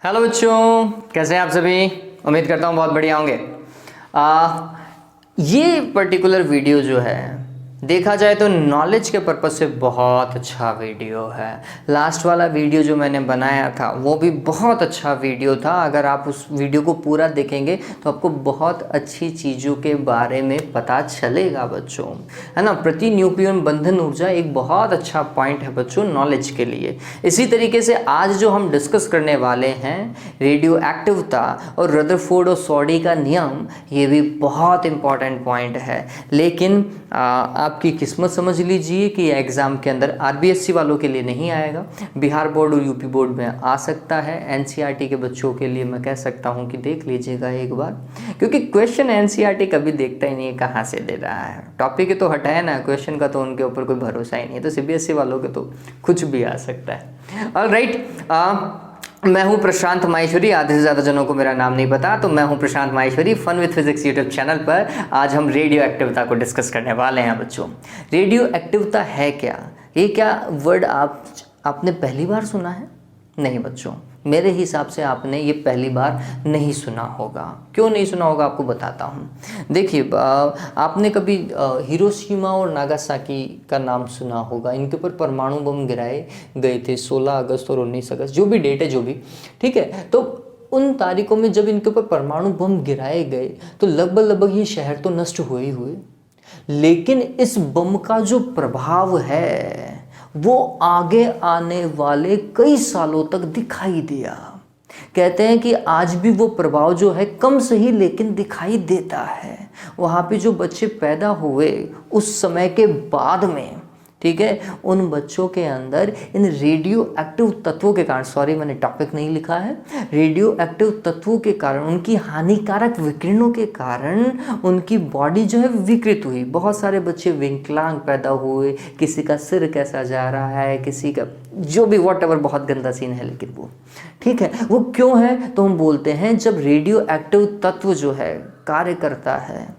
Hello बच्चों, कैसे हैं आप सभी। उम्मीद करता हूँ बहुत बढ़िया होंगे। ये पर्टिकुलर वीडियो जो है देखा जाए तो नॉलेज के पर्पज़ से बहुत अच्छा वीडियो है। लास्ट वाला वीडियो जो मैंने बनाया था वो भी बहुत अच्छा वीडियो था। अगर आप उस वीडियो को पूरा देखेंगे तो आपको बहुत अच्छी चीज़ों के बारे में पता चलेगा बच्चों, है ना। प्रति न्यूक्लियन बंधन ऊर्जा एक बहुत अच्छा पॉइंट है बच्चों नॉलेज के लिए। इसी तरीके से आज जो हम डिस्कस करने वाले हैं रेडियो एक्टिवता और रदरफोर्ड और सॉडी का नियम, ये भी बहुत इंपॉर्टेंट पॉइंट है। लेकिन आपकी किस्मत समझ लीजिए कि एग्ज़ाम के अंदर आरबीएससी वालों के लिए नहीं आएगा, बिहार बोर्ड और यूपी बोर्ड में आ सकता है। एनसीईआरटी के बच्चों के लिए मैं कह सकता हूं कि देख लीजिएगा एक बार, क्योंकि क्वेश्चन एनसीईआरटी कभी देखता ही नहीं है कहाँ से दे रहा है। टॉपिक तो हटाए ना, क्वेश्चन का तो उनके ऊपर कोई भरोसा ही नहीं है। तो सीबीएसई वालों के तो कुछ भी आ सकता है। ऑलराइट, मैं हूं प्रशांत माहेश्वरी। आधे से ज़्यादा जनों को मेरा नाम नहीं पता, तो मैं हूं Prashant Maheshwari. Fun with physics YouTube channel पर आज हम रेडियो एक्टिवता को डिस्कस करने वाले हैं बच्चों। रेडियो एक्टिवता है क्या? ये क्या वर्ड आपने पहली बार सुना है? नहीं बच्चों, मेरे हिसाब से आपने ये पहली बार नहीं सुना होगा। क्यों नहीं सुना होगा आपको बताता हूँ। देखिए, आपने कभी हिरोशिमा और नागासाकी का नाम सुना होगा। इनके ऊपर परमाणु बम गिराए गए थे 16 अगस्त और 19 अगस्त, जो भी डेट है, जो भी ठीक है। तो उन तारीखों में जब इनके ऊपर परमाणु बम गिराए गए तो लगभग ये शहर तो नष्ट हुए ही हुए, लेकिन इस बम का जो प्रभाव है वो आगे आने वाले कई सालों तक दिखाई दिया। कहते हैं कि आज भी वो प्रभाव जो है कम सही लेकिन दिखाई देता है। वहाँ पे जो बच्चे पैदा हुए उस समय के बाद में, ठीक है, उन बच्चों के अंदर इन रेडियो एक्टिव तत्वों के कारण, सॉरी मैंने टॉपिक नहीं लिखा है, रेडियो एक्टिव तत्वों के कारण, उनकी हानिकारक विकिरणों के कारण उनकी बॉडी जो है विकृत हुई। बहुत सारे बच्चे विकलांग पैदा हुए, किसी का सिर कैसा जा रहा है, किसी का जो भी वॉटएवर, बहुत गंदा सीन है। लेकिन वो ठीक है, वो क्यों है? तो हम बोलते हैं जब रेडियो एक्टिव तत्व जो है कार्य करता है,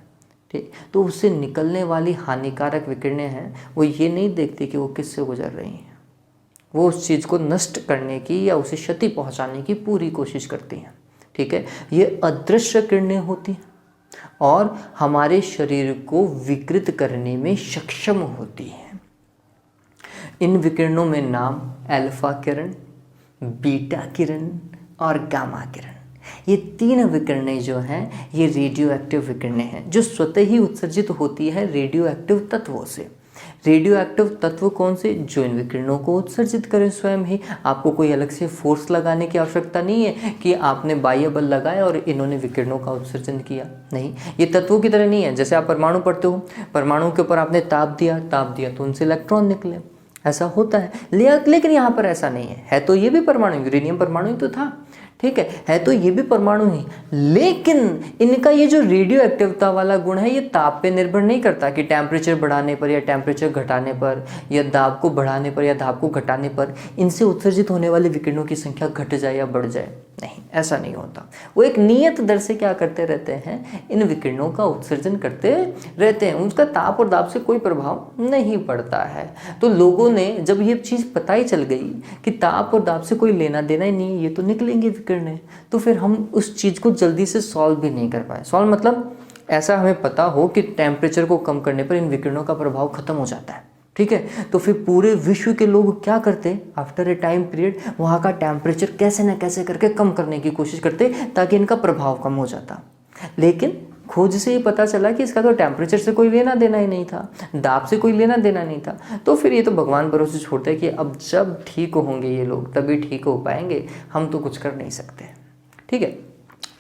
ठीक, तो उससे निकलने वाली हानिकारक विकिरणें हैं, वो ये नहीं देखती कि वो किससे गुजर रही हैं। वो उस चीज़ को नष्ट करने की या उसे क्षति पहुंचाने की पूरी कोशिश करती हैं। ठीक है, ये अदृश्य किरणें होती हैं और हमारे शरीर को विकृत करने में सक्षम होती हैं। इन विकिरणों में नाम अल्फा किरण, बीटा किरण और गामा किरण, ये तीन विकिरणें जो हैं ये रेडियो एक्टिव विकिरणें हैं जो स्वतः ही उत्सर्जित होती है रेडियो एक्टिव तत्वों से। रेडियो एक्टिव तत्व कौन से? जो इन विकिरणों को उत्सर्जित करें स्वयं ही। आपको कोई अलग से फोर्स लगाने की आवश्यकता नहीं है कि आपने बाह्य बल लगाया और इन्होंने विकिरणों का उत्सर्जन किया। नहीं, ये तत्वों की तरह नहीं है। जैसे आप परमाणु पढ़ते हो, परमाणु के ऊपर आपने ताप दिया तो उनसे इलेक्ट्रॉन निकले, ऐसा होता है। लेकिन यहाँ पर ऐसा नहीं है तो ये भी परमाणु, यूरेनियम परमाणु ही तो था, ठीक है तो ये भी परमाणु ही, लेकिन इनका ये जो रेडियो एक्टिवता वाला गुण है ये ताप पे निर्भर नहीं करता कि टेम्परेचर बढ़ाने पर या टेम्परेचर घटाने पर या दाब को बढ़ाने पर या दाब को घटाने पर इनसे उत्सर्जित होने वाले विकिरणों की संख्या घट जाए या बढ़ जाए। नहीं, ऐसा नहीं होता। वो एक नियत दर से क्या करते रहते हैं, इन विकिरणों का उत्सर्जन करते रहते हैं। उनका ताप और दाब से कोई प्रभाव नहीं पड़ता है। तो लोगों ने जब ये चीज़ पता ही चल गई कि ताप और दाब से कोई लेना देना ही नहीं, ये तो निकलेंगे विकिरणें, तो फिर हम उस चीज़ को जल्दी से सॉल्व भी नहीं कर पाए। सॉल्व मतलब ऐसा हमें पता हो कि टेम्परेचर को कम करने पर इन विकिरणों का प्रभाव खत्म हो जाता है, ठीक है। तो फिर पूरे विश्व के लोग क्या करते, आफ्टर ए टाइम पीरियड वहाँ का टेम्परेचर कैसे न कैसे करके कम करने की कोशिश करते ताकि इनका प्रभाव कम हो जाता। लेकिन खोज से ये पता चला कि इसका तो टेम्परेचर से कोई लेना देना ही नहीं था, दाब से कोई लेना देना नहीं था। तो फिर ये तो भगवान भरोसे छोड़ते हैं कि अब जब ठीक होंगे ये लोग तभी ठीक हो पाएंगे, हम तो कुछ कर नहीं सकते, ठीक है।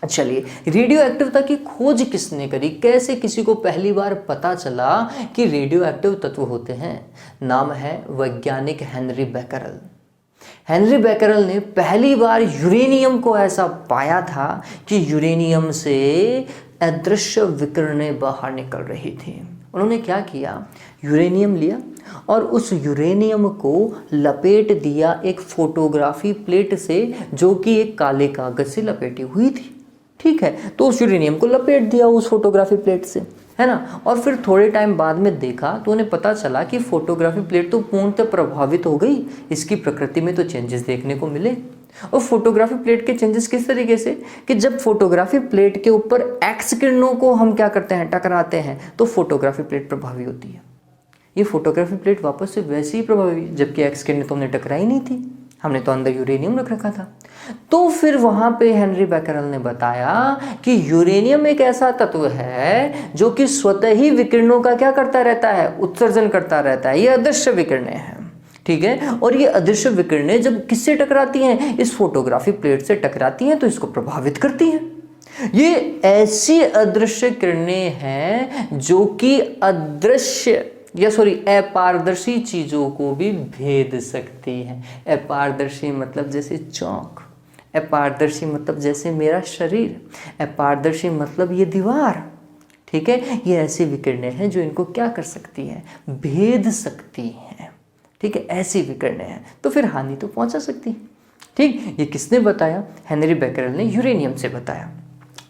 चलिए, रेडियो एक्टिवता की खोज किसने करी, कैसे किसी को पहली बार पता चला कि रेडियो एक्टिव तत्व होते हैं? नाम है वैज्ञानिक हेनरी बैकरल। हेनरी बैकरल ने पहली बार यूरेनियम को ऐसा पाया था कि यूरेनियम से अदृश्य विकिरणें बाहर निकल रही थी। उन्होंने क्या किया, यूरेनियम लिया और उस यूरेनियम को लपेट दिया एक फोटोग्राफी प्लेट से जो कि एक काले कागज से लपेटी हुई थी, ठीक है। तो उस यूरेनियम को लपेट दिया उस फोटोग्राफी प्लेट से, है ना। और फिर थोड़े टाइम बाद में देखा तो उन्हें पता चला कि फोटोग्राफी प्लेट तो पूर्णतः प्रभावित हो गई, इसकी प्रकृति में तो चेंजेस देखने को मिले। और फोटोग्राफी प्लेट के चेंजेस किस तरीके से कि जब फोटोग्राफी प्लेट के ऊपर एक्स किरणों को हम क्या करते हैं, टकराते हैं, तो फोटोग्राफी प्लेट प्रभावी होती है। ये फोटोग्राफी प्लेट वापस से वैसे ही प्रभावी, जबकि एक्स किरणें तो हमने टकराई नहीं थी, हमने तो अंदर यूरेनियम रख रखा था। तो फिर वहां पे हेनरी बैकरल ने बताया कि यूरेनियम एक ऐसा तत्व है जो कि स्वतः ही विकिरणों का क्या करता रहता है, उत्सर्जन करता रहता है। ये अदृश्य विकिरणें हैं, ठीक है। और ये अदृश्य विकिरणें जब किससे टकराती हैं, इस फोटोग्राफी प्लेट से टकराती हैं, तो इसको प्रभावित करती हैं। ये ऐसी अदृश्य किरणें हैं जो कि अदृश्य या अपारदर्शी चीजों को भी भेद सकती है। अपारदर्शी मतलब जैसे चौक, अपारदर्शी मतलब जैसे मेरा शरीर, अपारदर्शी मतलब ये दीवार, ठीक है। ये ऐसी विकिरणें हैं जो इनको क्या कर सकती है, भेद सकती हैं, ठीक है। ऐसी विकिरणें हैं तो फिर हानि तो पहुंचा सकती है, ठीक। ये किसने बताया, हेनरी बैकरल ने यूरेनियम से बताया।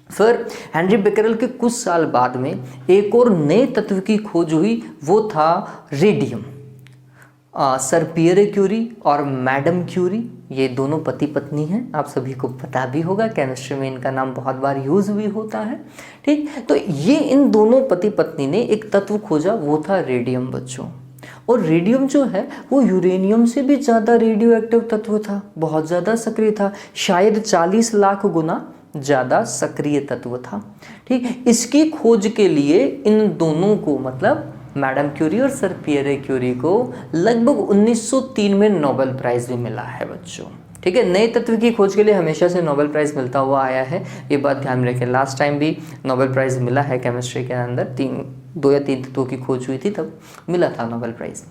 फिर हेनरी बैकरल के कुछ साल बाद में एक और नए तत्व की खोज हुई, वो था रेडियम। सर पियरे क्यूरी और मैडम क्यूरी, ये दोनों पति पत्नी हैं, आप सभी को पता भी होगा, केमिस्ट्री में इनका नाम बहुत बार यूज भी होता है, ठीक। तो ये इन दोनों पति पत्नी ने एक तत्व खोजा, वो था रेडियम बच्चों। और रेडियम जो है वो यूरेनियम से भी ज़्यादा रेडियो एक्टिव तत्व था, बहुत ज़्यादा सक्रिय था, शायद 40 लाख गुना ज़्यादा सक्रिय तत्व था, ठीक। इसकी खोज के लिए इन दोनों को, मतलब मैडम क्यूरी और सर पियरे क्यूरी को, लगभग 1903 में नोबेल प्राइज़ भी मिला है बच्चों, ठीक है। नए तत्व की खोज के लिए हमेशा से नोबेल प्राइज़ मिलता हुआ आया है, ये बात ध्यान में रखें। लास्ट टाइम भी नोबेल प्राइज़ मिला है केमिस्ट्री के अंदर, 2 या 3 तत्वों की खोज हुई थी, तब मिला था नोबेल प्राइज़।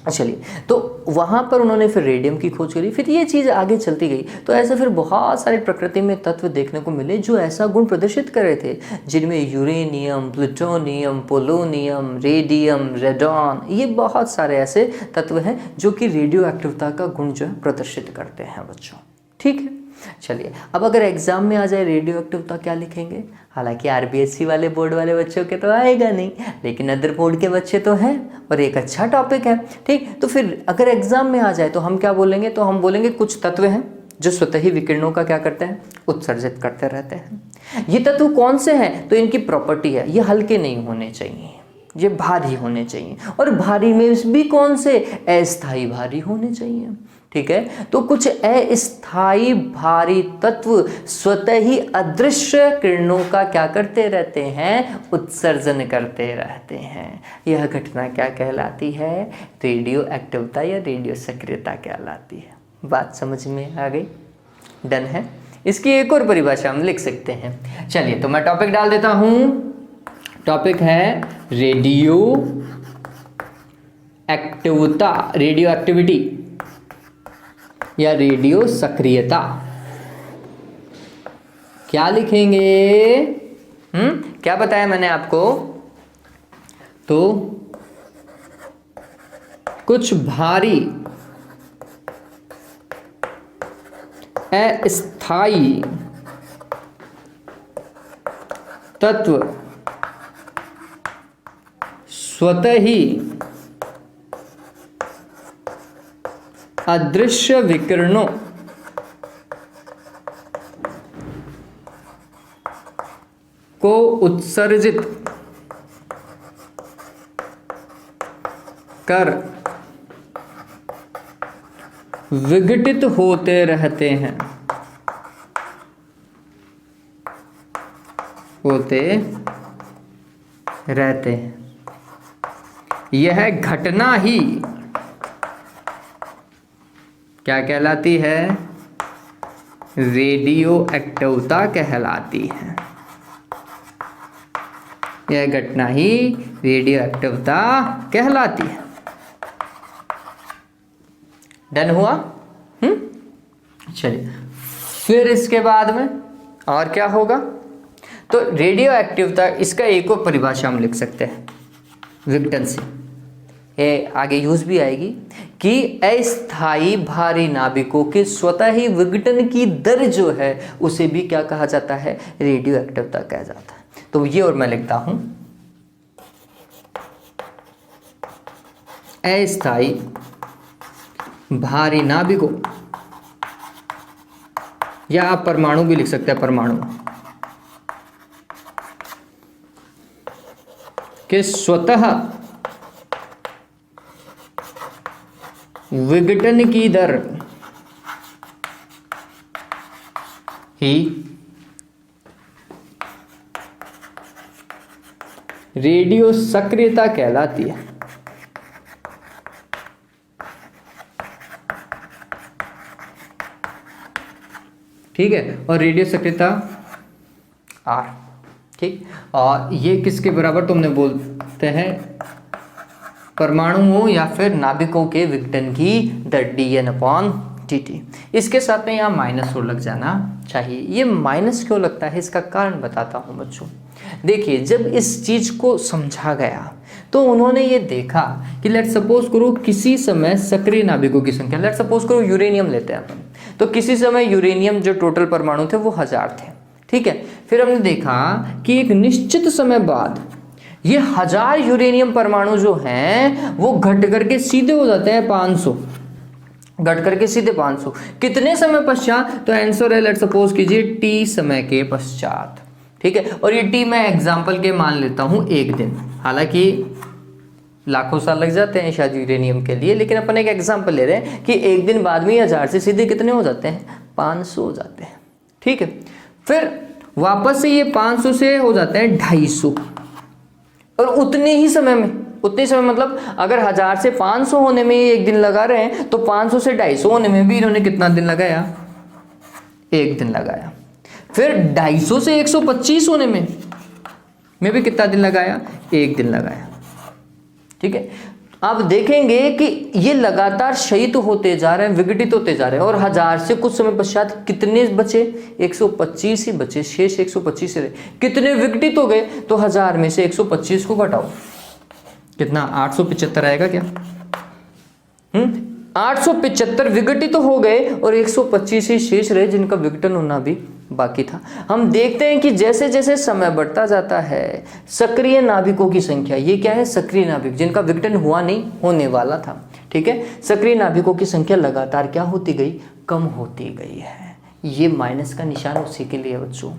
चलिए, तो वहाँ पर उन्होंने फिर रेडियम की खोज करी, फिर ये चीज़ आगे चलती गई, तो ऐसे फिर बहुत सारे प्रकृति में तत्व देखने को मिले जो ऐसा गुण प्रदर्शित कर रहे थे, जिनमें uranium, plutonium, polonium, radium, radon, ये बहुत सारे ऐसे तत्व हैं जो कि रेडियो एक्टिविटी का गुण जो है प्रदर्शित करते हैं बच्चों, ठीक है। चलिए, अब अगर एग्जाम में आ जाए रेडियो एक्टिविटी क्या लिखेंगे, हालांकि आरबीएससी वाले बोर्ड वाले बच्चों के तो आएगा नहीं, लेकिन अदर बोर्ड के बच्चे तो हैं और एक अच्छा टॉपिक है, ठीक। तो फिर अगर एग्जाम में आ जाए तो हम क्या बोलेंगे, तो हम बोलेंगे कुछ तत्व हैं जो स्वतः ही विकिरणों का क्या करते हैं, उत्सर्जित करते रहते हैं। ये तत्व कौन से हैं, तो इनकी प्रॉपर्टी है, ये हल्के नहीं होने चाहिए, ये भारी होने चाहिए, और भारी में भी कौन से, अस्थायी भारी होने चाहिए, ठीक है। तो कुछ अस्थायी भारी तत्व स्वतः ही अदृश्य किरणों का क्या करते रहते हैं, उत्सर्जन करते रहते हैं। यह घटना क्या कहलाती है, रेडियो एक्टिविटी या रेडियो सक्रियता कहलाती है। बात समझ में आ गई, डन है। इसकी एक और परिभाषा हम लिख सकते हैं। चलिए, तो मैं टॉपिक डाल देता हूं, टॉपिक है रेडियो एक्टिविटी, रेडियो एक्टिविटी या रेडियो सक्रियता। क्या लिखेंगे, क्या बताया मैंने आपको, तो कुछ भारी अस्थायी तत्व स्वतः ही अदृश्य विकिरणों को उत्सर्जित कर विघटित होते रहते हैं, होते रहते हैं। यह घटना ही क्या कहलाती है, रेडियो एक्टिविटी कहलाती है। यह घटना ही रेडियो एक्टिविटी कहलाती है। डन हुआ, चलिए, फिर इसके बाद में और क्या होगा, तो रेडियो एक्टिविटी, इसका एक और परिभाषा हम लिख सकते हैं विघटन से, ये आगे यूज भी आएगी, कि अस्थायी भारी नाभिकों के स्वतः ही विघटन की दर जो है उसे भी क्या कहा जाता है, रेडियो एक्टिविटी कहा जाता है। तो ये और मैं लिखता हूं, अस्थायी भारी नाभिकों या आप परमाणु भी लिख सकते हैं, परमाणु के स्वतः विघटन की दर ही रेडियो सक्रियता कहलाती है। ठीक है, और रेडियो सक्रियता R, ठीक। और ये किसके बराबर तुमने बोलते हैं, परमाणुओं या फिर नाभिकों के विघटन की दर dN/dt। इसके साथ में यहाँ माइनस और लग जाना चाहिए। ये माइनस क्यों लगता है इसका कारण बताता हूँ बच्चों। देखिए, जब इस चीज को समझा गया तो उन्होंने ये देखा कि लेट सपोज करो किसी समय सक्रिय नाभिकों की संख्या, लेट सपोज करो यूरेनियम लेते हैं अपन, तो किसी समय यूरेनियम जो टोटल परमाणु थे वो 1000 थे। ठीक है, फिर हमने देखा कि एक निश्चित समय बाद ये 1000 यूरेनियम परमाणु जो हैं वो घट करके सीधे हो जाते हैं 500, घट करके सीधे 500। कितने समय पश्चात, तो आंसर है लेट सपोज कीजिए टी समय के पश्चात। ठीक है, और ये टी मैं एग्जाम्पल के मान लेता हूं 1 दिन, हालांकि लाखों साल लग जाते हैं शायद यूरेनियम के लिए, लेकिन अपन एक एग्जाम्पल ले रहे हैं कि 1 दिन बाद में 1000 से सीधे कितने हो जाते हैं, 500 हो जाते हैं। ठीक है, फिर वापस से ये 500 से हो जाते हैं 250, और उतने ही समय मतलब अगर 1000 से 500 होने में 1 दिन लगा रहे हैं तो 500 से 250 होने में भी इन्होंने कितना दिन लगाया, 1 दिन लगाया। फिर 250 से 125 होने में भी कितना दिन लगाया, 1 दिन लगाया। ठीक है, आप देखेंगे कि ये लगातार क्षयित होते जा रहे हैं, विघटित होते जा रहे हैं, और 1000 से कुछ समय पश्चात कितने बचे, 125 ही बचे, शेष 125 रहे। कितने विघटित हो गए, तो 1000 में से 125 को घटाओ, कितना 875 आएगा क्या। 875 विघटित तो हो गए और 125 ही शेष रहे जिनका विघटन होना भी बाकी था। हम देखते हैं कि जैसे जैसे समय बढ़ता जाता है सक्रिय नाभिकों की संख्या, ये क्या है, सक्रिय नाभिक जिनका विघटन हुआ नहीं, होने वाला था। ठीक है, सक्रिय नाभिकों की संख्या लगातार क्या होती गई, कम होती गई है। ये माइनस का निशान उसी के लिए बच्चों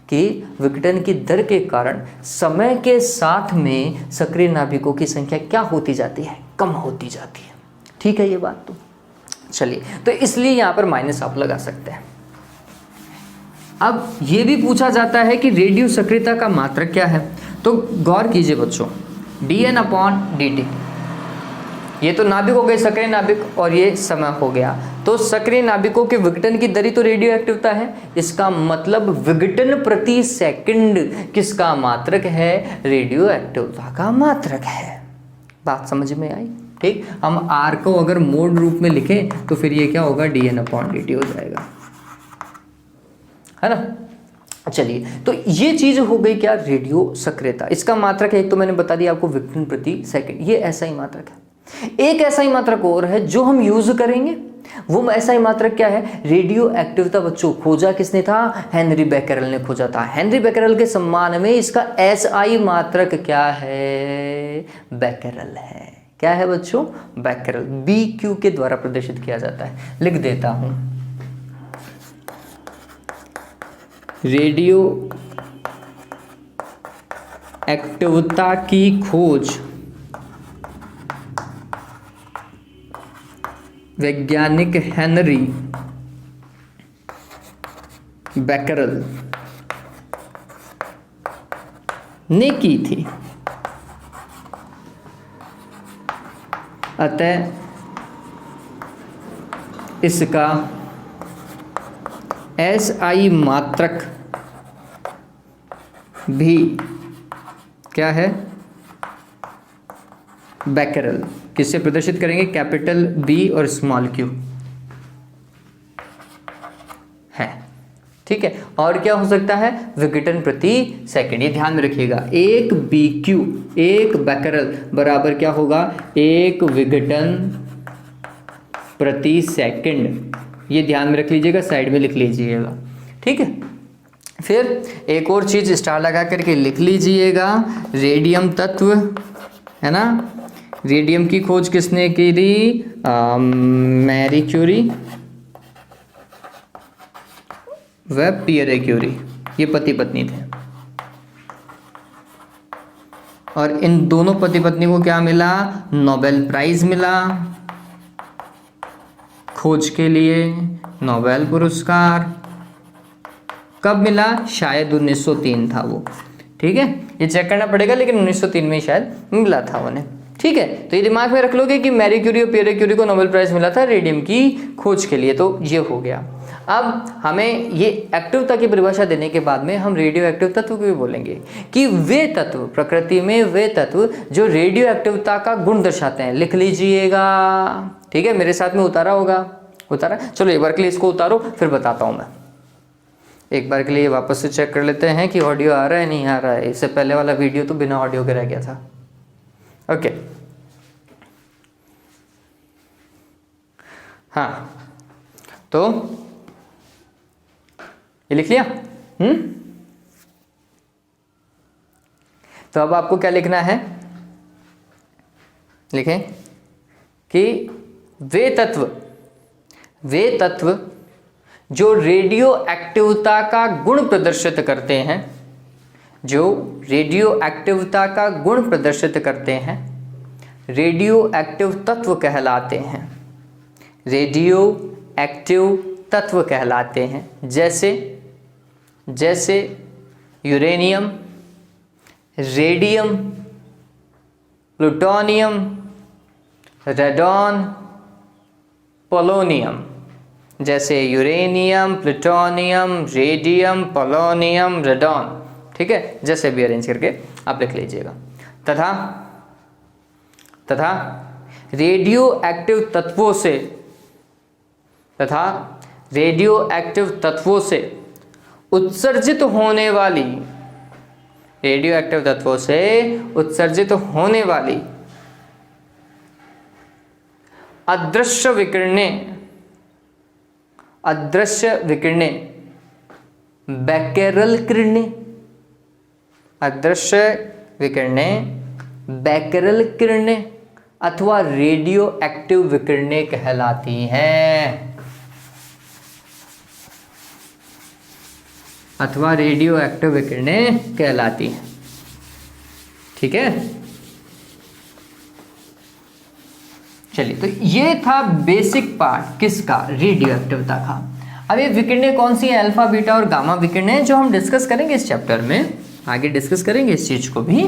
कि विघटन की दर के कारण समय के साथ में सक्रिय नाभिकों की संख्या क्या होती जाती है, कम होती जाती है। ठीक है ये बात, तो चलिए, तो इसलिए यहाँ पर माइनस आप लगा सकते हैं। अब ये भी पूछा जाता है कि रेडियो सक्रियता का मात्रक क्या है, तो गौर कीजिए बच्चों, dN/dt, ये तो नाभिक हो गए सक्रिय नाभिक, और ये समय हो गया। तो सक्रिय नाभिकों के विघटन की दर तो रेडियो एक्टिवता है, इसका मतलब विघटन प्रति सेकंड किसका मात्रक है, रेडियो एक्टिवता का मात्रक है। बात समझ में आई। ठीक, हम R को अगर मोड रूप में लिखें तो फिर ये क्या होगा, dN/dt हो जाएगा, है ना। चलिए, तो ये चीज हो गई क्या, रेडियो सक्रियता। इसका मात्रक है, एक तो मैंने बता दिया आपको, विघटन प्रति सेकंड, ये ऐसा ही मात्रक है। एक ऐसा ही मात्रक और है जो हम यूज करेंगे, वो ऐसा ही मात्रक क्या है, रेडियो एक्टिवता। बच्चों खोजा किसने था, हेनरी बेकेरेल ने खोजा था। हेनरी बेकेरेल के सम्मान में इसका SI मात्रक क्या है, बेकेरेल है। क्या है बच्चों, बेकेरेल, BQ के द्वारा प्रदर्शित किया जाता है। लिख देता हूं, रेडियो एक्टिवता की खोज वैज्ञानिक हेनरी बेकेरेल ने की थी। अतः इसका SI मात्रक भी क्या है, बेकेरेल। किससे प्रदर्शित करेंगे, कैपिटल B और स्मॉल q है। ठीक है, और क्या हो सकता है, विघटन प्रति सेकंड। ये ध्यान में रखिएगा, 1 BQ 1 बेकेरेल बराबर क्या होगा, 1 विघटन प्रति सेकंड। ये ध्यान में रख लीजिएगा, साइड में लिख लीजिएगा। ठीक है, फिर एक और चीज स्टार लगा करके लिख लीजिएगा, रेडियम तत्व, है ना। रेडियम की खोज किसने की थी, मैरी क्यूरी, व पियरे क्यूरी, ये पति पत्नी थे। और इन दोनों पति पत्नी को क्या मिला? नोबेल प्राइज मिला खोज के लिए, नोबेल पुरस्कार। कब मिला? शायद 1903 था वो, ठीक है, ये चेक करना पड़ेगा, लेकिन 1903 में शायद मिला था उन्हें, ठीक है। तो ये दिमाग में रख लोगे कि मैरी क्यूरी और पियरे क्यूरी को नोबेल प्राइज मिला था रेडियम की खोज के लिए, तो ये हो गया। अब हमें ये एक्टिवता की परिभाषा देने के बाद में हम रेडियो एक्टिव तत्व को भी बोलेंगे कि वे तत्व, प्रकृति में वे तत्व जो रेडियो एक्टिवता का गुण दर्शाते हैं। लिख लीजिएगा, ठीक है, मेरे साथ में उतारा होगा, उतारा। चलो एक बार के लिए इसको उतारो, फिर बताता हूँ मैं। एक बार के लिए वापस से चेक कर लेते हैं कि ऑडियो आ रहा है नहीं आ रहा है। इससे पहले वाला वीडियो तो बिना ऑडियो के रह गया था। ओके, हाँ, तो ये लिख लिया। तो अब आपको क्या लिखना है? लिखें कि वे तत्व जो रेडियो एक्टिवता का गुण प्रदर्शित करते हैं, जो रेडियो एक्टिवता का गुण प्रदर्शित करते हैं, रेडियो एक्टिव तत्व कहलाते हैं। रेडियो एक्टिव तत्व कहलाते हैं। जैसे uranium, radium, plutonium, radon, polonium. जैसे uranium, plutonium, radium, polonium, radon, ठीक है, जैसे भी अरेंज करके आप लिख लीजिएगा। तथा रेडियो एक्टिव तत्वों से उत्सर्जित होने वाली अदृश्य विकिरणें, बैकेरल किरणें अथवा रेडियो एक्टिव विकिरणें कहलाती हैं। ठीक है, चलिए, तो ये था बेसिक पार्ट किसका? रेडियो एक्टिवता का। अब ये विकिरणें कौन सी हैं? अल्फा, बीटा और गामा विकिरणें, जो हम डिस्कस करेंगे इस चैप्टर में, आगे डिस्कस करेंगे इस चीज को भी।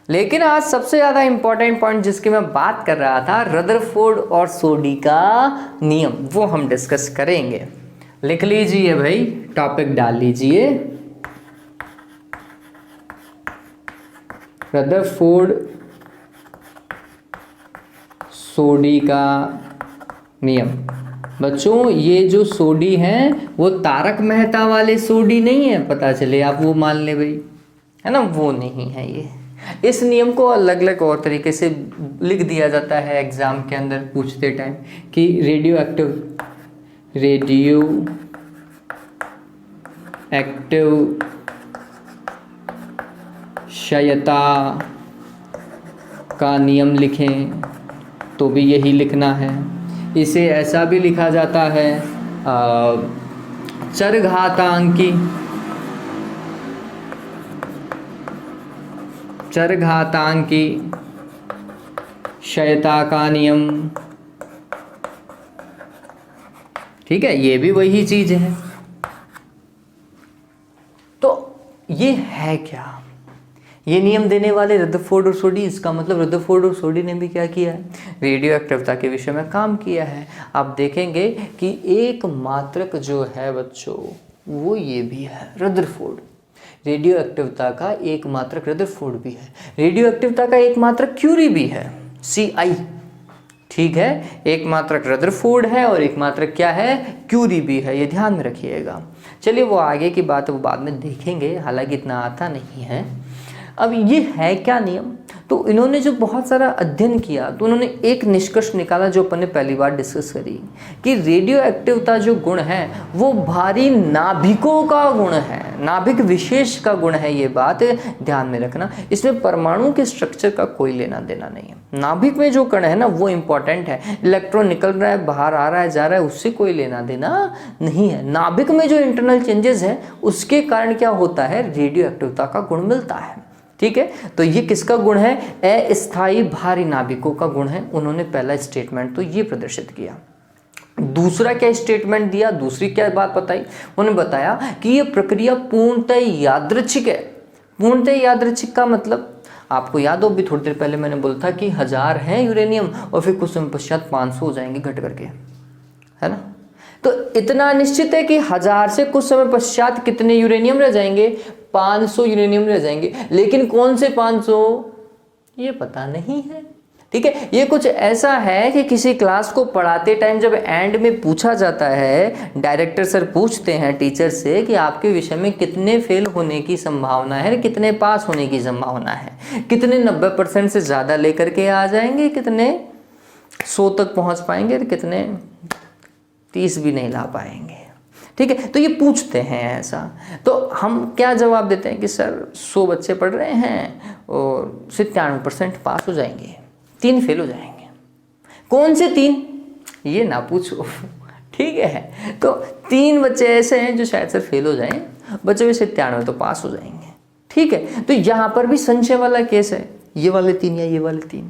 लेकिन आज सबसे ज्यादा इंपॉर्टेंट पॉइंट जिसकी मैं बात कर रहा था, रदरफोर्ड और सोडी का नियम, वो हम डिस्कस करेंगे। लिख लीजिए भाई, टॉपिक डाल लीजिए, रदरफोर्ड सोडी का नियम। बच्चों, ये जो सोडी हैं वो तारक मेहता वाले सोडी नहीं है, पता चले आप वो मान ले भाई, है ना, वो नहीं है ये। इस नियम को अलग अलग और तरीके से लिख दिया जाता है एग्जाम के अंदर पूछते टाइम कि रेडियो एक्टिव क्षयता का नियम लिखें, तो भी यही लिखना है। इसे ऐसा भी लिखा जाता है चरघातांकी क्षयता का नियम, ठीक है, ये भी वही चीज है। तो ये है क्या? ये नियम देने वाले रदरफोर्ड और सोडी, इसका मतलब रदरफोर्ड और सोडी ने भी क्या किया है? रेडियो एक्टिवता के विषय में काम किया है। आप देखेंगे कि एक मात्रक जो है बच्चों, वो ये भी है, रदरफोर्ड। रेडियो एक्टिवता का एक मात्रक रदरफोर्ड भी है, रेडियो एक्टिवता का एक मात्रक क्यूरी भी है, Ci, ठीक है। एक मात्रक रदरफोर्ड है और एक मात्रक क्या है? क्यूरी भी है, ये ध्यान में रखिएगा। चलिए, वो आगे की बात वो बाद में देखेंगे, हालांकि इतना आता नहीं है। अब ये है क्या नियम? तो इन्होंने जो बहुत सारा अध्ययन किया तो उन्होंने एक निष्कर्ष निकाला जो अपन ने पहली बार डिस्कस करी कि रेडियो एक्टिवता जो गुण है वो भारी नाभिकों का गुण है, नाभिक विशेष का गुण है। ये बात ध्यान में रखना, इसमें परमाणु के स्ट्रक्चर का कोई लेना देना नहीं है। नाभिक में जो कण है ना वो इंपॉर्टेंट है, इलेक्ट्रॉन निकल रहा है, बाहर आ रहा है, जा रहा है, उससे कोई लेना देना नहीं है। नाभिक में जो इंटरनल चेंजेस है उसके कारण क्या होता है, रेडियो एक्टिवता का गुण मिलता है। ठीक है, तो ये किसका गुण है? अस्थायी भारी नाभिकों का गुण है। उन्होंने पहला स्टेटमेंट तो ये प्रदर्शित किया। दूसरा क्या स्टेटमेंट दिया, दूसरी क्या बात बताई? उन्होंने बताया कि ये प्रक्रिया पूर्णतः यादृच्छिक है। पूर्णतः यादृच्छिक का मतलब आपको याद हो, अभी थोड़ी देर पहले मैंने बोला था कि 1000 है यूरेनियम और फिर कुछ समय पश्चात 500 हो जाएंगे घट करके, है ना। तो इतना निश्चित है कि 1000 से कुछ समय पश्चात कितने यूरेनियम रह जाएंगे? 500 यूरेनियम रह जाएंगे। लेकिन कौन से 500 ये पता नहीं है। ठीक है, ये कुछ ऐसा है कि किसी क्लास को पढ़ाते टाइम जब एंड में पूछा जाता है, डायरेक्टर सर पूछते हैं टीचर से कि आपके विषय में कितने फेल होने की संभावना है, कितने पास होने की संभावना है, कितने 90% से ज़्यादा लेकर के आ जाएंगे, कितने 100 तक पहुंच पाएंगे और कितने 30 भी नहीं ला पाएंगे। ठीक है, तो ये पूछते हैं ऐसा, तो हम क्या जवाब देते हैं कि सर 100 बच्चे पढ़ रहे हैं और 97% पास हो जाएंगे, 3 फेल हो जाएंगे। कौन से 3 ये ना पूछो। ठीक है, तो 3 बच्चे ऐसे हैं जो शायद से फेल हो जाएं, बच्चे भी 97 तो पास हो जाएंगे। ठीक है, तो यहाँ पर भी संशय वाला केस है, ये वाले 3 या ये वाले 3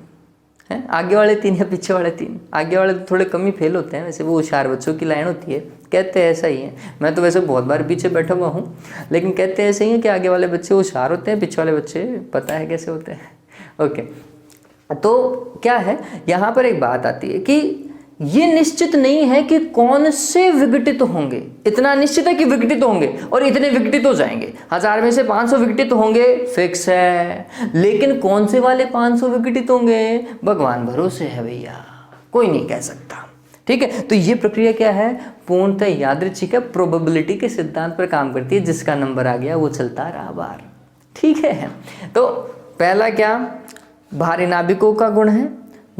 हैं, आगे वाले 3 या पीछे वाले 3। आगे वाले तो थोड़े कम ही फेल होते हैं, वैसे वो होशियार बच्चों की लाइन होती है, कहते हैं ऐसा ही है। मैं तो वैसे बहुत बार पीछे बैठा हुआ हूँ, लेकिन कहते हैं ऐसे ही है कि आगे वाले बच्चे होशियार होते हैं, पीछे वाले बच्चे पता है कैसे होते हैं। ओके, तो क्या है यहाँ पर एक बात आती है कि ये निश्चित नहीं है कि कौन से विघटित होंगे। इतना निश्चित है कि विघटित होंगे और इतने विघटित हो जाएंगे, 1000 में से 500 विघटित होंगे, फिक्स है। लेकिन कौन से वाले 500 विघटित होंगे, भगवान भरोसे है भैया, कोई नहीं कह सकता। ठीक है, तो ये प्रक्रिया क्या है, पूर्णतः यादृच्छिक है, प्रोबेबिलिटी के सिद्धांत पर काम करती है। जिसका नंबर आ गया वो चलता रहा बार। ठीक है, तो पहला क्या, भारी नाभिकों का गुण है।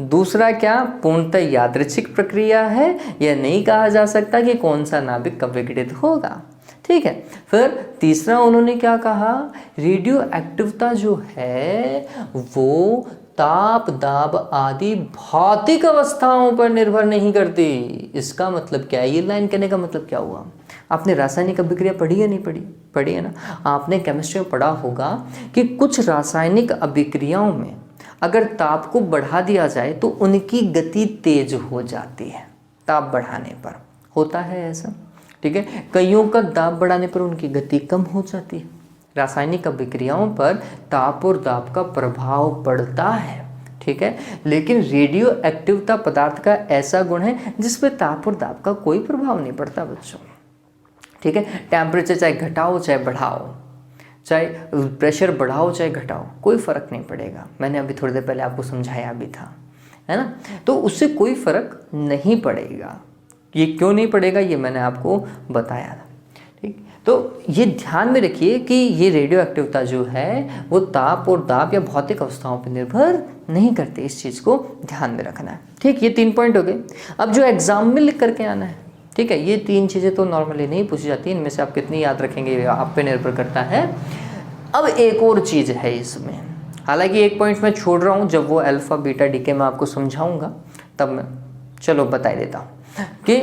दूसरा क्या, पूर्णतः यादृच्छिक प्रक्रिया है, यह नहीं कहा जा सकता कि कौन सा नाभिक कब विघटित होगा। ठीक है, फिर तीसरा उन्होंने क्या कहा, रेडियो एक्टिवता जो है वो ताप, दाब आदि भौतिक अवस्थाओं पर निर्भर नहीं करती। इसका मतलब क्या है, ये लाइन कहने का मतलब क्या हुआ? आपने रासायनिक अभिक्रिया पढ़ी है, नहीं पढ़ी? पढ़ी है ना। आपने केमिस्ट्री में पढ़ा होगा कि कुछ रासायनिक अभिक्रियाओं में अगर ताप को बढ़ा दिया जाए तो उनकी गति तेज हो जाती है, ताप बढ़ाने पर होता है ऐसा। ठीक है, कईयों का दाब बढ़ाने पर उनकी गति कम हो जाती है। रासायनिक अभिक्रियाओं पर ताप और दाब का प्रभाव पड़ता है। ठीक है, लेकिन रेडियो एक्टिवता पदार्थ का ऐसा गुण है जिसपे ताप और दाब का कोई प्रभाव नहीं पड़ता बच्चों। ठीक है, टेम्परेचर चाहे घटाओ चाहे बढ़ाओ, चाहे प्रेशर बढ़ाओ चाहे घटाओ, कोई फ़र्क नहीं पड़ेगा। मैंने अभी थोड़ी देर पहले आपको समझाया भी था, है ना। तो उससे कोई फ़र्क नहीं पड़ेगा। ये क्यों नहीं पड़ेगा ये मैंने आपको बताया था। ठीक, तो ये ध्यान में रखिए कि ये रेडियो एक्टिवता जो है वो ताप और दाब या भौतिक अवस्थाओं पर निर्भर नहीं करते। इस चीज़ को ध्यान में रखना है। ठीक, ये 3 पॉइंट हो गए। अब जो एग्जाम में लिख करके आना है, ठीक है, ये 3 चीज़ें तो नॉर्मली नहीं पूछी जाती, इनमें से आप कितनी याद रखेंगे ये आप पे निर्भर करता है। अब एक और चीज़ है इसमें, हालांकि एक पॉइंट मैं छोड़ रहा हूँ, जब वो अल्फ़ा बीटा डीके मैं आपको समझाऊंगा तब मैं चलो बता देता हूँ कि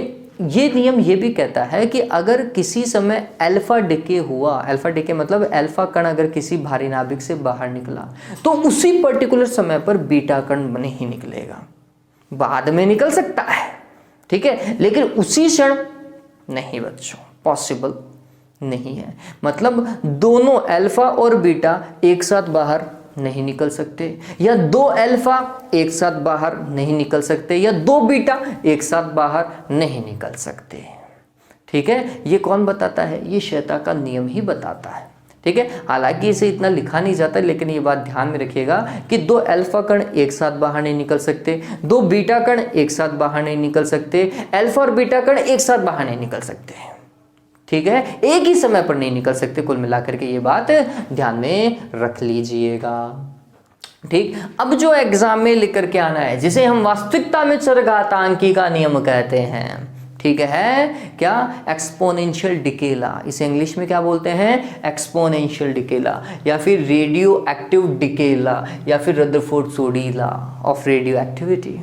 ये नियम ये भी कहता है कि अगर किसी समय अल्फ़ा डीके हुआ, अल्फ़ा डीके मतलब अल्फ़ा कण अगर किसी भारी नाभिक से बाहर निकला तो उसी पर्टिकुलर समय पर बीटा कण नहीं निकलेगा। बाद में निकल सकता है, ठीक है, लेकिन उसी क्षण नहीं बच्चों, पॉसिबल नहीं है। मतलब दोनों अल्फा और बीटा एक साथ बाहर नहीं निकल सकते, या 2 अल्फा एक साथ बाहर नहीं निकल सकते, या 2 बीटा एक साथ बाहर नहीं निकल सकते। ठीक है, ये कौन बताता है? ये श्वेता का नियम ही बताता है। ठीक है, हालांकि इसे इतना लिखा नहीं जाता, लेकिन ये बात ध्यान में रखिएगा कि 2 अल्फा कण एक साथ बाहर नहीं निकल सकते, 2 बीटा कण एक साथ बाहर नहीं निकल सकते, अल्फा और बीटा कण एक साथ बाहर नहीं निकल सकते। ठीक है, एक ही समय पर नहीं निकल सकते। कुल मिलाकर के ये बात ध्यान में रख लीजिएगा। ठीक, अब जो एग्जाम में लिख करके आना है, जिसे हम वास्तविकता में चरघातांकी का नियम कहते हैं, ठीक है, क्या, एक्सपोनेंशियल डिके लॉ। इसे इंग्लिश में क्या बोलते हैं, एक्सपोनेंशियल डिके लॉ, या फिर रेडियो एक्टिव डिके लॉ, या फिर Rutherford Soddy law of radioactivity.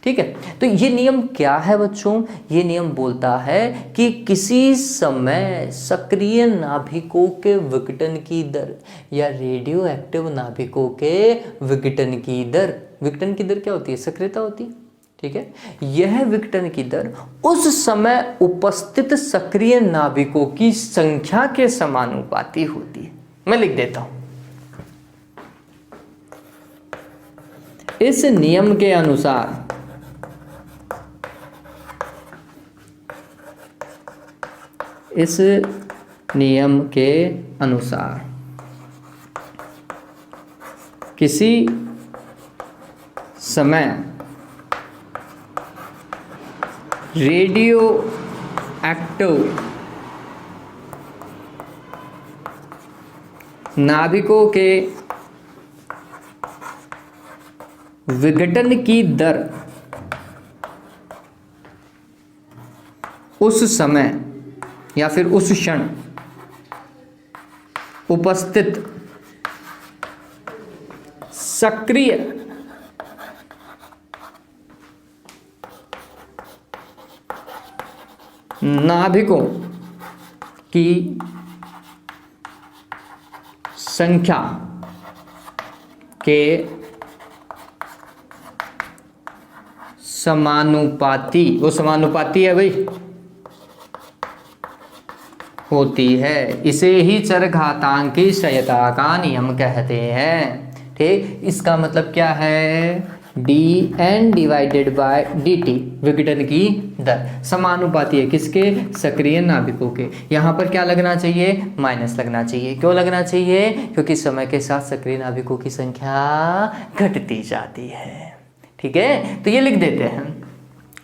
ठीक है, तो ये नियम क्या है बच्चों, ये नियम बोलता है कि किसी समय सक्रिय नाभिकों के विघटन की दर या रेडियो एक्टिव नाभिकों के विघटन की दर, विघटन की दर क्या होती है, सक्रियता होती है। ठीक है, यह विघटन की दर उस समय उपस्थित सक्रिय नाभिकों की संख्या के समानुपाती होती है। मैं लिख देता हूं, इस नियम के अनुसार इस नियम के अनुसार किसी समय रेडियो एक्टिव नाभिकों के विघटन की दर उस समय या फिर उस क्षण उपस्थित सक्रिय नाभिकों की संख्या के समानुपाती, वो समानुपाती है भाई, होती है। इसे ही चरघातांकी क्षयता का नियम कहते हैं। ठीक, इसका मतलब क्या है, dn डिवाइडेड बाय dt, विघटन की दर समानुपाती है किसके, सक्रिय नाभिकों के। यहाँ पर क्या लगना चाहिए, माइनस लगना चाहिए। क्यों लगना चाहिए, क्योंकि समय के साथ सक्रिय नाभिकों की संख्या घटती जाती है। ठीक है, तो ये लिख देते हैं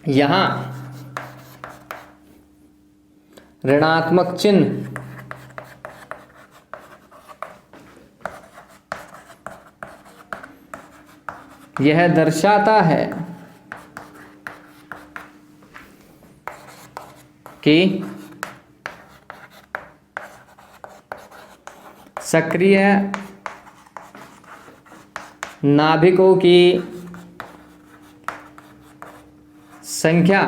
यहाँ ऋणात्मक चिन्ह यह दर्शाता है कि सक्रिय नाभिकों की संख्या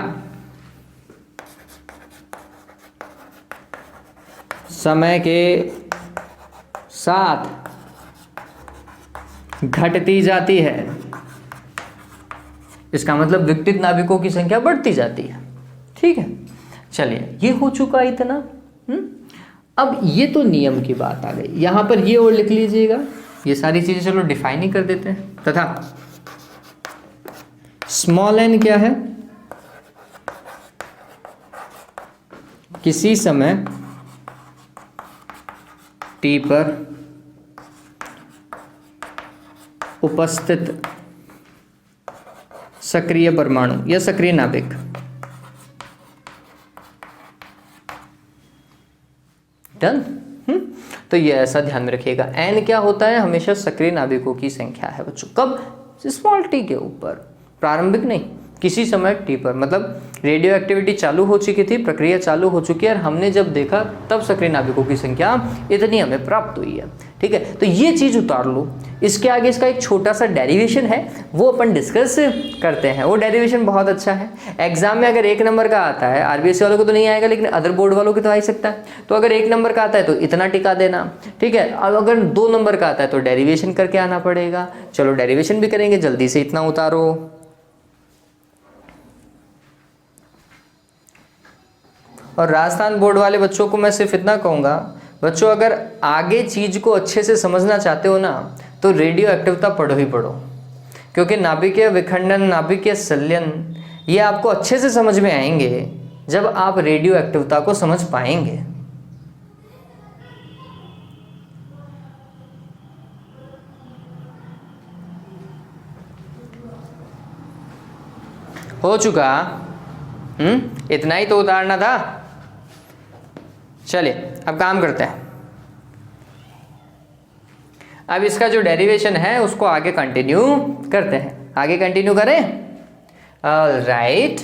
समय के साथ घटती जाती है। इसका मतलब विघटित नाभिकों की संख्या बढ़ती जाती है। ठीक है, चलिए ये हो चुका इतना। अब ये तो नियम की बात आ गई। यहां पर ये और लिख लीजिएगा, ये सारी चीजें चलो डिफाइन ही कर देते हैं। तथा स्मॉल n क्या है, किसी समय t पर उपस्थित सक्रिय परमाणु या सक्रिय नाभिक डन। तो ये ऐसा ध्यान में रखिएगा, n क्या होता है, हमेशा सक्रिय नाभिकों की संख्या है बच्चों। कब, स्मॉल t के ऊपर, प्रारंभिक नहीं, किसी समय t पर, मतलब रेडियो एक्टिविटी चालू हो चुकी थी, प्रक्रिया चालू हो चुकी है और हमने जब देखा तब सक्रिय नाभिकों की संख्या इतनी हमें प्राप्त हुई है। ठीक है, तो ये चीज़ उतार लो। इसके आगे इसका एक छोटा सा डेरिवेशन है, वो अपन डिस्कस करते हैं। वो डेरिवेशन बहुत अच्छा है, एग्जाम में अगर 1 नंबर का आता है, आरबीएससी वालों को तो नहीं आएगा लेकिन अदर बोर्ड वालों को तो आ ही सकता है। तो अगर 1 नंबर का आता है तो इतना टिका देना। ठीक है, अब अगर 2 नंबर का आता है तो डेरिवेशन करके आना पड़ेगा। चलो डेरिवेशन भी करेंगे, जल्दी से इतना उतारो। और राजस्थान बोर्ड वाले बच्चों को मैं सिर्फ इतना कहूँगा, बच्चों अगर आगे चीज़ को अच्छे से समझना चाहते हो ना तो रेडियो एक्टिवता पढ़ो ही पढ़ो, क्योंकि नाभिकीय विखंडन, नाभिकीय संलयन ये आपको अच्छे से समझ में आएंगे जब आप रेडियो एक्टिवता को समझ पाएंगे। हो चुका, इतना ही तो उतारना था। चलिए अब काम करते हैं। अब इसका जो डेरिवेशन है उसको आगे कंटिन्यू करते हैं। आगे कंटिन्यू करें? ऑलराइट।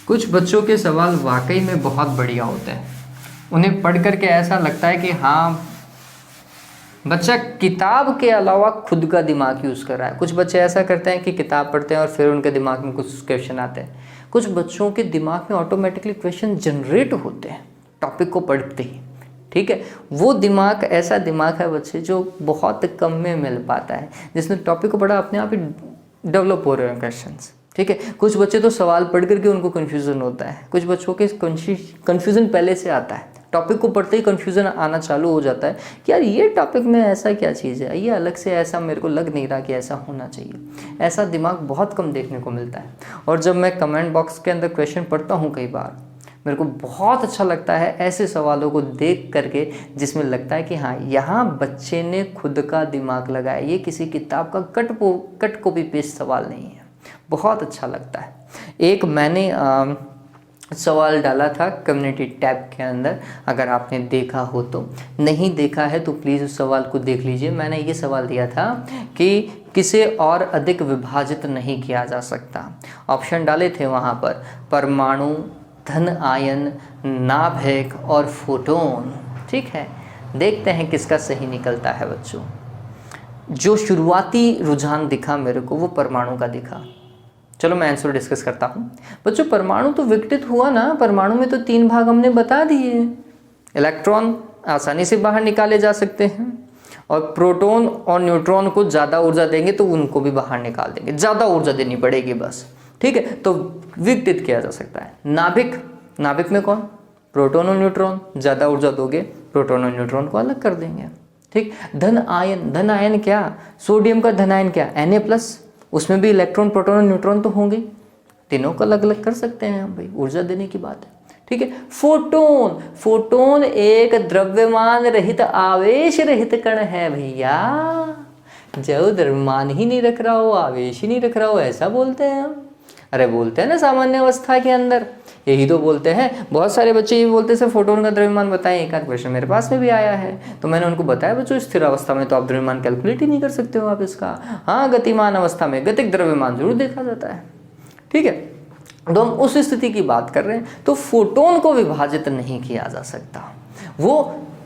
कुछ बच्चों के सवाल वाकई में बहुत बढ़िया होते हैं। उन्हें पढ़ कर के ऐसा लगता है कि हाँ, बच्चा किताब के अलावा खुद का दिमाग यूज़ कर रहा है। कुछ बच्चे ऐसा करते हैं कि किताब पढ़ते हैं और फिर उनके दिमाग में कुछ क्वेश्चन आते हैं। कुछ बच्चों के दिमाग में ऑटोमेटिकली क्वेश्चन जनरेट होते हैं टॉपिक को पढ़ते ही। ठीक है, वो दिमाग ऐसा दिमाग है बच्चे जो बहुत कम में मिल पाता है, जिसने टॉपिक को पढ़ा अपने आप ही डेवलप हो रहे हैं क्वेश्चंस। ठीक है, कुछ बच्चे तो सवाल पढ़ करके उनको कन्फ्यूज़न होता है। कुछ बच्चों के कन्फ्यूज़न पहले से आता है, टॉपिक को पढ़ते ही कन्फ्यूज़न आना चालू हो जाता है कि यार ये टॉपिक में ऐसा क्या चीज़ है, ये अलग से ऐसा मेरे को लग नहीं रहा कि ऐसा होना चाहिए। ऐसा दिमाग बहुत कम देखने को मिलता है। और जब मैं कमेंट बॉक्स के अंदर क्वेश्चन पढ़ता हूँ कई बार, मेरे को बहुत अच्छा लगता है ऐसे सवालों को देख करके जिसमें लगता है कि हाँ, यहाँ बच्चे ने खुद का दिमाग लगाया, ये किसी किताब का कट कॉपी पेस्ट सवाल नहीं है। बहुत अच्छा लगता है। एक मैंने सवाल डाला था कम्युनिटी टैब के अंदर, अगर आपने देखा हो तो, नहीं देखा है तो प्लीज़ उस सवाल को देख लीजिए। मैंने ये सवाल दिया था कि किसे और अधिक विभाजित नहीं किया जा सकता। ऑप्शन डाले थे वहाँ पर परमाणु, धन आयन, नाभिक और फोटोन। ठीक है, देखते हैं किसका सही निकलता है बच्चों। जो शुरुआती रुझान दिखा मेरे को वो परमाणु का दिखा। चलो मैं आंसर डिस्कस करता हूँ बच्चों। परमाणु तो विघटित हुआ ना, परमाणु में तो 3 भाग हमने बता दिए। इलेक्ट्रॉन आसानी से बाहर निकाले जा सकते हैं, और प्रोटॉन और न्यूट्रॉन को ज़्यादा ऊर्जा देंगे तो उनको भी बाहर निकाल देंगे, ज़्यादा ऊर्जा देनी पड़ेगी बस। ठीक है, तो विघटित किया जा सकता है। नाभिक में कौन? प्रोटॉन और न्यूट्रॉन। ज़्यादा ऊर्जा दोगे प्रोटॉन और न्यूट्रॉन को अलग कर देंगे। ठीक, धन आयन क्या? सोडियम का धन आयन क्या? Na+। उसमें भी इलेक्ट्रॉन, प्रोटॉन और न्यूट्रॉन तो होंगे, तीनों को अलग अलग कर सकते हैं हम भाई, ऊर्जा देने की बात है। ठीक है, फोटोन एक द्रव्यमान रहित, आवेश रहित कण है भैया। जो द्रव्यमान ही नहीं रख रहा हो, आवेश ही नहीं रख रहा हो, ऐसा बोलते हैं हम। अरे बोलते हैं ना सामान्य अवस्था के अंदर, यही तो बोलते हैं। बहुत सारे बच्चे ये बोलते हैं सर फोटोन का द्रव्यमान बताएं। एक आध क्वेश्चन मेरे पास में भी आया है, तो मैंने उनको बताया बच्चों स्थिर अवस्था में तो आप द्रव्यमान कैलकुलेट ही नहीं कर सकते हो आप इसका। हाँ, गतिमान अवस्था में गतिक द्रव्यमान जरूर देखा जाता है। ठीक है, तो हम उस स्थिति की बात कर रहे हैं। तो फोटोन को विभाजित नहीं किया जा सकता। वो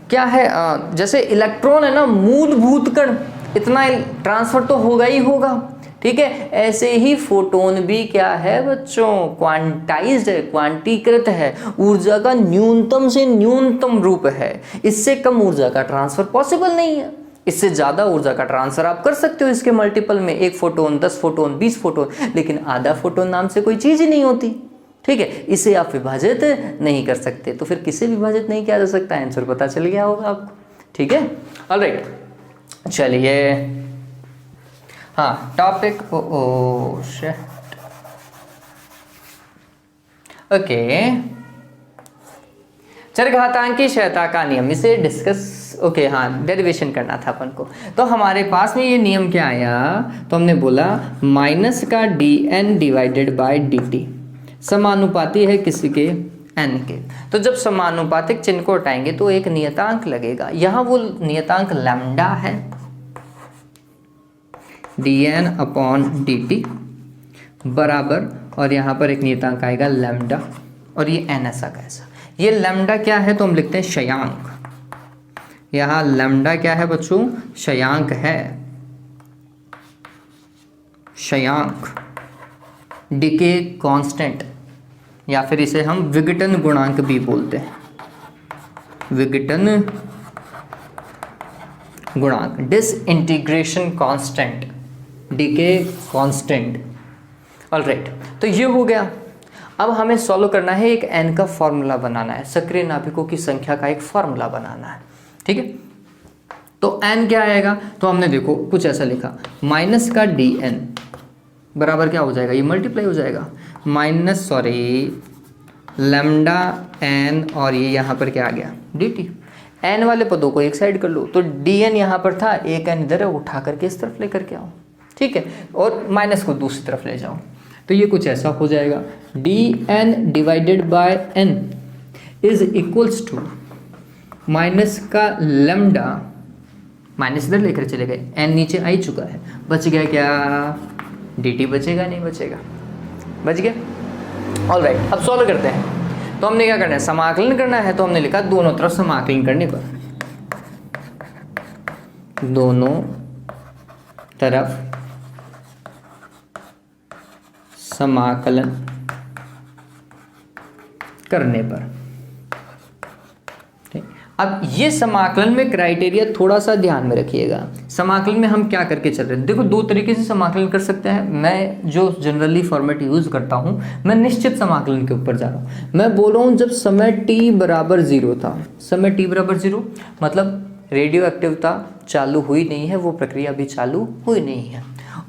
क्या है, जैसे इलेक्ट्रॉन है ना, मूलभूत कण, इतना ट्रांसफर तो होगा ही होगा। ठीक है, ऐसे ही फोटोन भी क्या है बच्चों, क्वांटाइज्ड है, क्वांटीकृत है, ऊर्जा का न्यूनतम से न्यूनतम रूप है। इससे कम ऊर्जा का ट्रांसफर पॉसिबल नहीं है। इससे ज़्यादा ऊर्जा का ट्रांसफर आप कर सकते हो इसके मल्टीपल में, 1 फोटोन, 10 फोटोन, 20 फोटोन, लेकिन आधा फोटोन नाम से कोई चीज़ ही नहीं होती। ठीक है, इसे आप विभाजित नहीं कर सकते। तो फिर किसे विभाजित नहीं किया जा सकता? आंसर पता चल गया होगा आपको। ठीक है, ऑलराइट, चलिए हाँ, टॉपिक ओके, चरघातांकी क्षयता का नियम, इसे डिस्कस ओके हाँ, डेरिवेशन करना था अपन को। तो हमारे पास में ये नियम क्या आया, तो हमने बोला माइनस का dn डिवाइडेड बाय dt समानुपाती है किसी के n के। तो जब समानुपातिक चिन्ह को हटाएंगे तो एक नियतांक लगेगा। यहाँ वो नियतांक लैम्डा है, dn/dt बराबर, और यहाँ पर एक नियतांक आएगा लैम्डा, और ये n ऐसा कैसा। ये लैम्डा क्या है तो हम लिखते हैं क्षयांक। यहाँ लैम्डा क्या है बच्चों? क्षयांक है, क्षयांक, डिके कांस्टेंट, या फिर इसे हम विघटन गुणांक भी बोलते हैं, विघटन गुणांक, disintegration constant, decay constant. Alright, तो ये हो गया। अब हमें सॉल्व करना है, एक n का फॉर्मूला बनाना है, सक्रिय नाभिकों की संख्या का एक फॉर्मूला बनाना है। ठीक है, तो n क्या आएगा, तो हमने देखो कुछ ऐसा लिखा, माइनस का dn बराबर क्या हो जाएगा, ये मल्टीप्लाई हो जाएगा, लैम्डा एन और ये यहाँ पर क्या आ गया डी टी। एन वाले पदों को एक साइड कर लो, तो डी एन यहाँ पर था, एक एन इधर है, उठा करके इस तरफ लेकर के आओ, ठीक है, और माइनस को दूसरी तरफ ले जाओ, तो ये कुछ ऐसा हो जाएगा, d n divided by n is equals to minus का लैम्डा, माइनस इधर लेकर चले गए, एन नीचे आ ही चुका है, बच गया क्या डी टी, बचेगा नहीं बचेगा, बच गया। ऑल राइट, अब सॉल्व करते हैं। तो हमने क्या करना है, समाकलन करना है, तो हमने लिखा दोनों तरफ समाकलन करने पर, दोनों तरफ समाकलन करने पर। ठीक, अब ये समाकलन में क्राइटेरिया थोड़ा सा ध्यान में रखिएगा। समाकलन में हम क्या करके चल रहे हैं, देखो दो तरीके से समाकलन कर सकते हैं। मैं जो जनरली फॉर्मेट यूज करता हूं, मैं निश्चित समाकलन के ऊपर जा रहा हूं। मैं बोल रहा हूं जब समय t बराबर 0 था, समय t बराबर 0 मतलब रेडियो एक्टिविटी चालू हुई नहीं है, वो प्रक्रिया अभी चालू हुई नहीं है।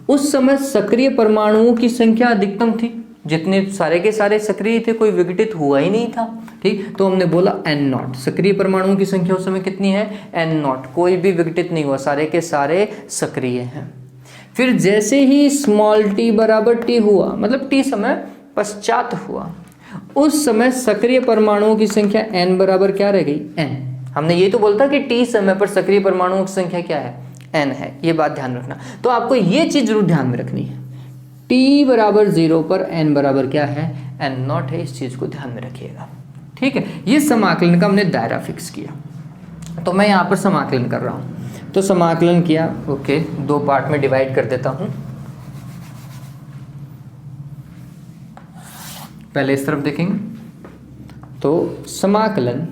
उस समय सक्रिय परमाणुओं की संख्या अधिकतम थी, जितने सारे के सारे सक्रिय थे, कोई विघटित हुआ ही नहीं था। ठीक, तो हमने बोला एन नॉट, सक्रिय परमाणुओं की संख्या उस समय कितनी है, एन नॉट, कोई भी विघटित नहीं हुआ, सारे के सारे सक्रिय हैं। फिर जैसे ही स्मॉल टी बराबर टी हुआ, मतलब टी समय पश्चात हुआ, उस समय सक्रिय परमाणुओं की संख्या एन बराबर क्या रह गई, एन। हमने ये तो बोलता कि टी समय पर सक्रिय परमाणुओं की संख्या क्या है, एन है, ये बात ध्यान रखना। तो आपको ये चीज जरूर ध्यान में रखनी है, t बराबर 0 पर n बराबर क्या है, n नॉट है, इस चीज को ध्यान में रखिएगा। ठीक है, ये समाकलन का हमने दायरा फिक्स किया। तो मैं यहाँ पर समाकलन कर रहा हूँ, तो समाकलन किया, ओके, दो पार्ट में डिवाइड कर देता हूँ। पहले इस तरफ देखेंगे, तो समाकलन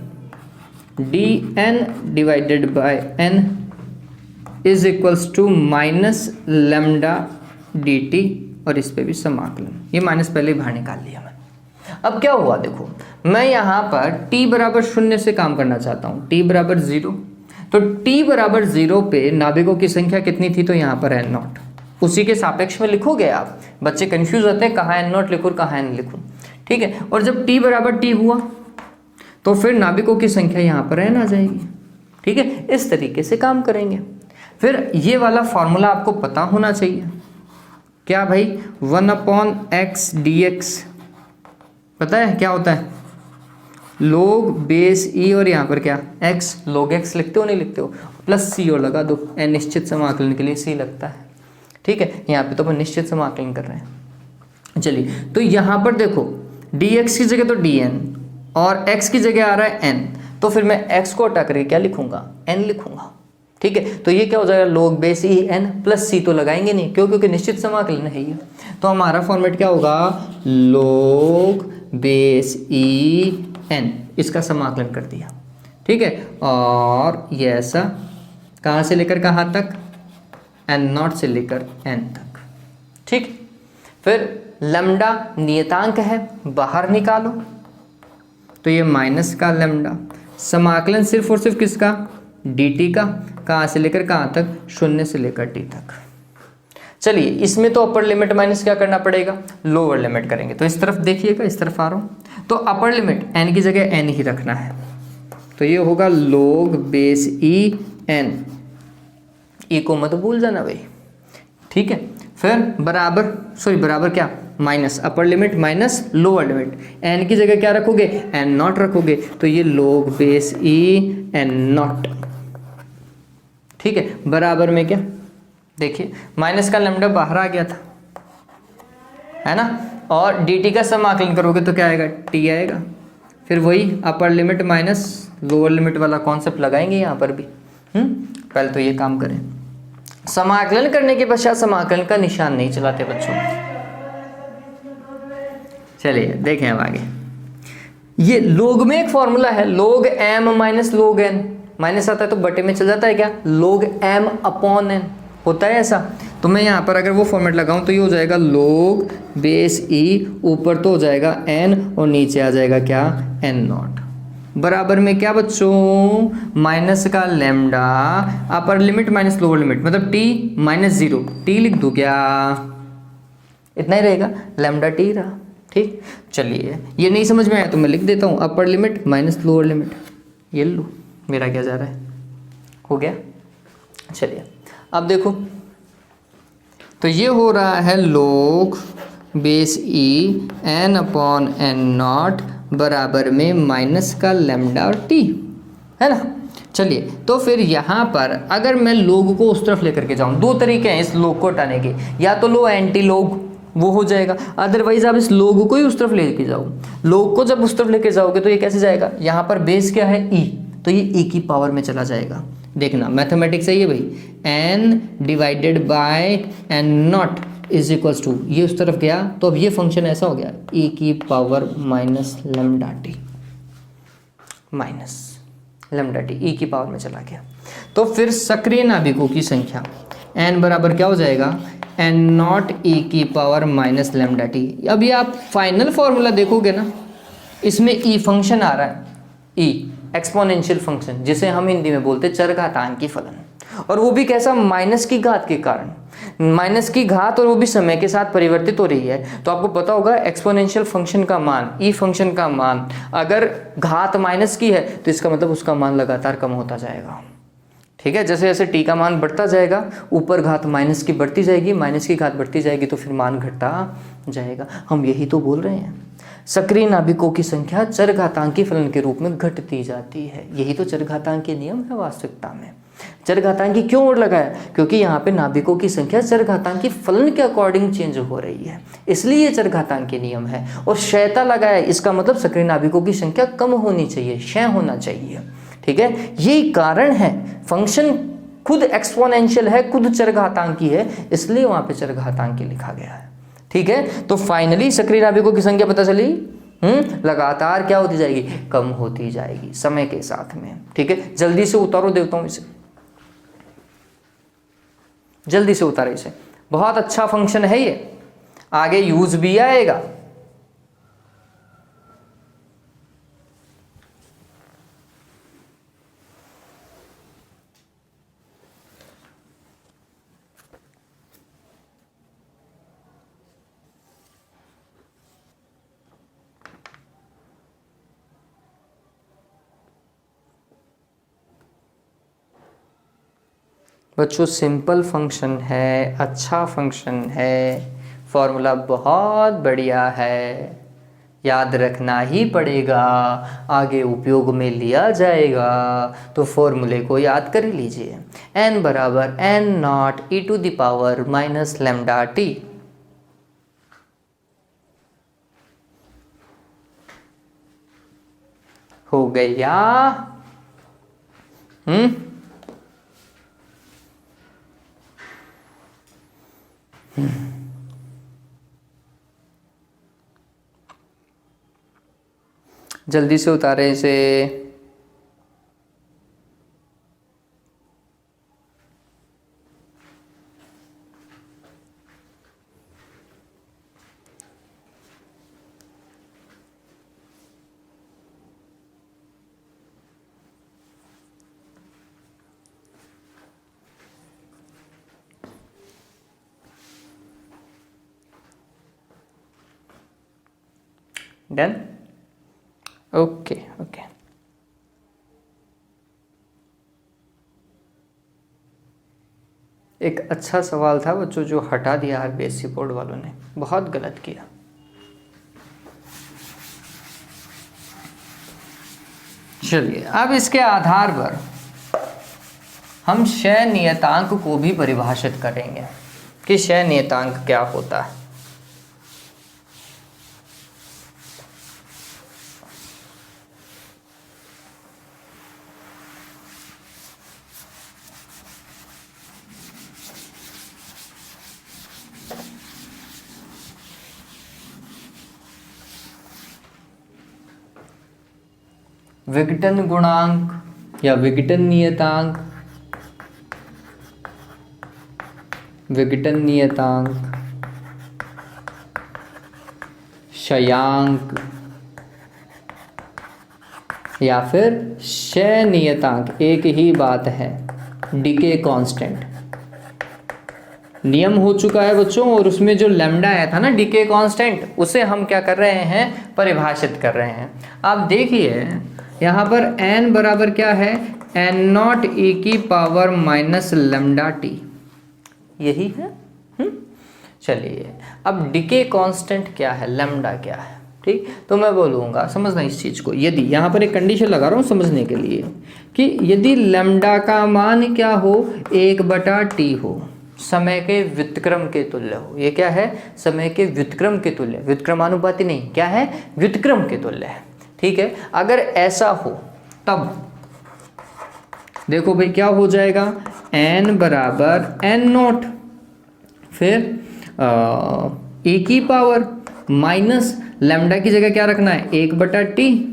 dn divided by n is equals to minus lambda dt, और इस पे भी समाकलन, ये माइनस पहले बाहर निकाल लिया मैंने। अब क्या हुआ, देखो मैं यहाँ पर t बराबर 0 से काम करना चाहता हूँ, t बराबर 0, तो t बराबर 0 पे नाभिकों की संख्या कितनी थी, तो यहाँ पर n नॉट, उसी के सापेक्ष में लिखोगे आप। बच्चे कंफ्यूज होते हैं कहाँ n नॉट लिखूँ कहाँ n लिखूँ, ठीक है। और जब t बराबर t हुआ तो फिर नाभिकों की संख्या यहाँ पर n आ जाएगी, ठीक है। इस तरीके से काम करेंगे। फिर ये वाला फॉर्मूला आपको पता होना चाहिए, क्या भाई, 1/x dx, पता है क्या होता है, log बेस e, और यहाँ पर क्या x, log x लिखते हो नहीं लिखते हो, प्लस c और लगा दो, निश्चित समाकलन के लिए c लगता है, ठीक है। यहाँ पे तो अपन निश्चित समाकलन कर रहे हैं। चलिए, तो यहाँ पर देखो dx की जगह तो dn और x की जगह आ रहा है n, तो फिर मैं x को हटा करके क्या लिखूंगा, n लिखूंगा, ठीक है। तो ये क्या हो जाएगा, log base e n plus c, तो लगाएंगे नहीं, क्यों, क्योंकि निश्चित समाकलन है ये। तो हमारा फॉर्मेट क्या होगा, log बेस ई एन, इसका समाकलन कर दिया, ठीक है। और ये ऐसा कहाँ से लेकर कहाँ तक, एन नॉट से लेकर एन तक, ठीक। फिर लैम्डा नियतांक है, बाहर निकालो, तो ये माइनस का लैम्डा, समाकलन सिर्फ और सिर्फ किसका, dt का, कहाँ से लेकर कहाँ तक, 0 से लेकर t तक। चलिए, इसमें तो अपर लिमिट माइनस क्या करना पड़ेगा, लोअर लिमिट करेंगे। तो इस तरफ देखिएगा, इस तरफ आ रहा हूँ, तो अपर लिमिट n की जगह n ही रखना है, तो ये होगा log बेस ई n, e को मत भूल जाना भाई, ठीक है। फिर बराबर, सॉरी बराबर क्या, minus upper limit minus lower limit, n की जगह क्या रखोगे, n नॉट रखोगे, तो ये log base E n not, ठीक है। बराबर में क्या, देखिए माइनस का लैम्डा बाहर आ गया था, है ना, और dt का समाकलन करोगे तो क्या आएगा, t आएगा। फिर वही upper limit minus lower limit वाला कॉन्सेप्ट लगाएंगे यहाँ पर भी। पहले तो ये काम करें, समाकलन करने के पश्चात समाकलन का निशान नहीं चलाते बच्चों। चलिए देखें अब आगे, ये लोग में एक फॉर्मूला है, log m minus log n, minus आता है तो बटे में चल जाता है क्या, log m अपॉन n, होता है ऐसा। तो मैं यहाँ पर अगर वो फॉर्मेट लगाऊं तो ये हो जाएगा log बेस e, ऊपर तो हो जाएगा n और नीचे आ जाएगा क्या, n नॉट, बराबर में क्या बच्चों, माइनस का lambda, upper limit minus lower limit, मतलब t माइनस 0, t लिख दूं क्या, इतना ही रहेगा, लैम्डा t रहा, ठीक, चलिए ये नहीं समझ में आया तो मैं लिख देता हूँ, upper limit minus lower limit, ये लो मेरा क्या जा रहा है, हो गया। चलिए अब देखो, तो ये हो रहा है log base e n upon n not बराबर में माइनस का लैम्डा टी, है ना। चलिए तो फिर यहाँ पर अगर मैं लोग को उस तरफ लेकर के जाऊँ, दो तरीके हैं इस लोग को हटाने के, या तो लो एंटी लोग वो हो जाएगा, अदरवाइज आप इस लोग को ही उस तरफ लेके जाओ। लोग को जब उस तरफ लेके जाओगे तो ये कैसे जाएगा, यहाँ पर बेस क्या है ई, तो ये ई की पावर में चला जाएगा। देखना मैथमेटिक्स है ये भाई, n divided by n not is equals to, ये उस तरफ गया तो अब ये फंक्शन ऐसा हो गया ई की power minus lambda T, minus lambda T E की पावर में चला गया। तो फिर सक्रिय नाभिकों की संख्या एन बराबर क्या हो जाएगा, एन नॉट ई की पावर माइनस लैम्डा टी। अब ये आप फाइनल फॉर्मूला देखोगे ना, इसमें ई फंक्शन आ रहा है, ई एक्सपोनेंशियल फंक्शन, जिसे हम हिंदी में बोलते हैं चरघातांकी फलन, और वो भी कैसा, माइनस की घात के कारण, माइनस की घात, और वो भी समय के साथ परिवर्तित हो रही है। तो आपको पता होगा एक्सपोनेंशियल फंक्शन का मान, ई फंक्शन का मान अगर घात माइनस की है तो इसका मतलब उसका मान लगातार कम होता जाएगा। ठीक है, जैसे जैसे टी का मान बढ़ता जाएगा, ऊपर घात माइनस की बढ़ती जाएगी, माइनस की घात बढ़ती जाएगी, तो फिर मान घटता जाएगा। हम यही तो बोल रहे हैं, सक्रिय नाभिकों की संख्या चरघातांकी फलन के रूप में घटती जाती है। यही तो चरघातांकी नियम है वास्तविकता में। चरघातांकी क्यों वर्ड लगाया, क्योंकि यहाँ पे नाभिकों की संख्या चरघातांकी फलन के अकॉर्डिंग चेंज हो रही है, इसलिए ये चरघातांकी नियम है। और क्षयता लगाया, इसका मतलब सक्रिय नाभिकों की संख्या कम होनी चाहिए, क्षय होना चाहिए। ठीक है, यही कारण है, फंक्शन खुद एक्सपोनेंशियल है, खुद चरघातांकी है, इसलिए वहां पे चरघातांकी लिखा गया है। ठीक है, तो फाइनली सक्रिय नाभिकों की संख्या पता चली, लगातार क्या होती जाएगी, कम होती जाएगी समय के साथ में। ठीक है, जल्दी से उतारो देवताओं, इसे जल्दी से उतारे इसे, बहुत अच्छा फंक्शन है ये, आगे यूज भी आएगा। बच्चों सिंपल फंक्शन है, अच्छा फंक्शन है, फॉर्मूला बहुत बढ़िया है, याद रखना ही पड़ेगा, आगे उपयोग में लिया जाएगा। तो फॉर्मूले को याद कर लीजिए, n बराबर n not e to the power minus lambda t. हो गया? जल्दी से उतारे इसे। Done, okay okay. एक अच्छा सवाल था बच्चों जो हटा दिया आरबीएससी बोर्ड वालों ने, बहुत गलत किया। चलिए अब इसके आधार पर हम क्षय नियतांक को भी परिभाषित करेंगे कि क्षय नियतांक क्या होता है। विघटन गुणांक या विघटन नियतांक, विघटन नियतांक, क्षयांक या फिर क्षय नियतांक, एक ही बात है, डीके कांस्टेंट। नियम हो चुका है बच्चों, और उसमें जो लैम्डा आया था ना डीके कांस्टेंट, उसे हम क्या कर रहे हैं, परिभाषित कर रहे हैं। आप देखिए यहाँ पर n बराबर क्या है, n0 e की पावर माइनस लैम्डा टी, यही है। चलिए अब डीके कांस्टेंट क्या है, लैम्डा क्या है, ठीक। तो मैं बोलूँगा समझना इस चीज़ को, यदि यहाँ पर एक कंडीशन लगा रहा हूँ समझने के लिए कि यदि लैम्डा का मान क्या हो, 1/t हो, समय के व्युत्क्रम के तुल्य हो। ये क्या है, समय के व्युत्क्रम के तुल्य, व्युत्क्रमानुपाती नहीं, क्या है, व्युत्क्रम के तुल्य है, ठीक है। अगर ऐसा हो तब देखो भाई क्या हो जाएगा, n बराबर n0, फिर e की पावर माइनस लैम्डा की जगह क्या रखना है, 1/t,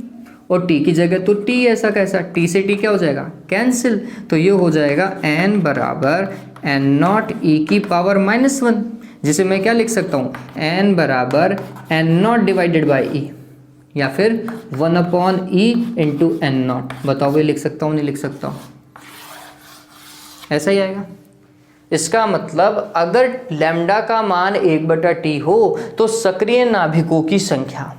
और t की जगह तो t ऐसा कैसा, t से t क्या हो जाएगा, कैंसिल। तो ये हो जाएगा n बराबर n0 e की पावर -1, जिसे मैं क्या लिख सकता हूँ, n बराबर n0 डिवाइडेड बाई e, या फिर 1/e इंटू n0। बताओ ये लिख सकता हूँ नहीं लिख सकता हूँ, ऐसा ही आएगा। इसका मतलब अगर लैम्डा का मान 1/t हो तो सक्रिय नाभिकों की संख्या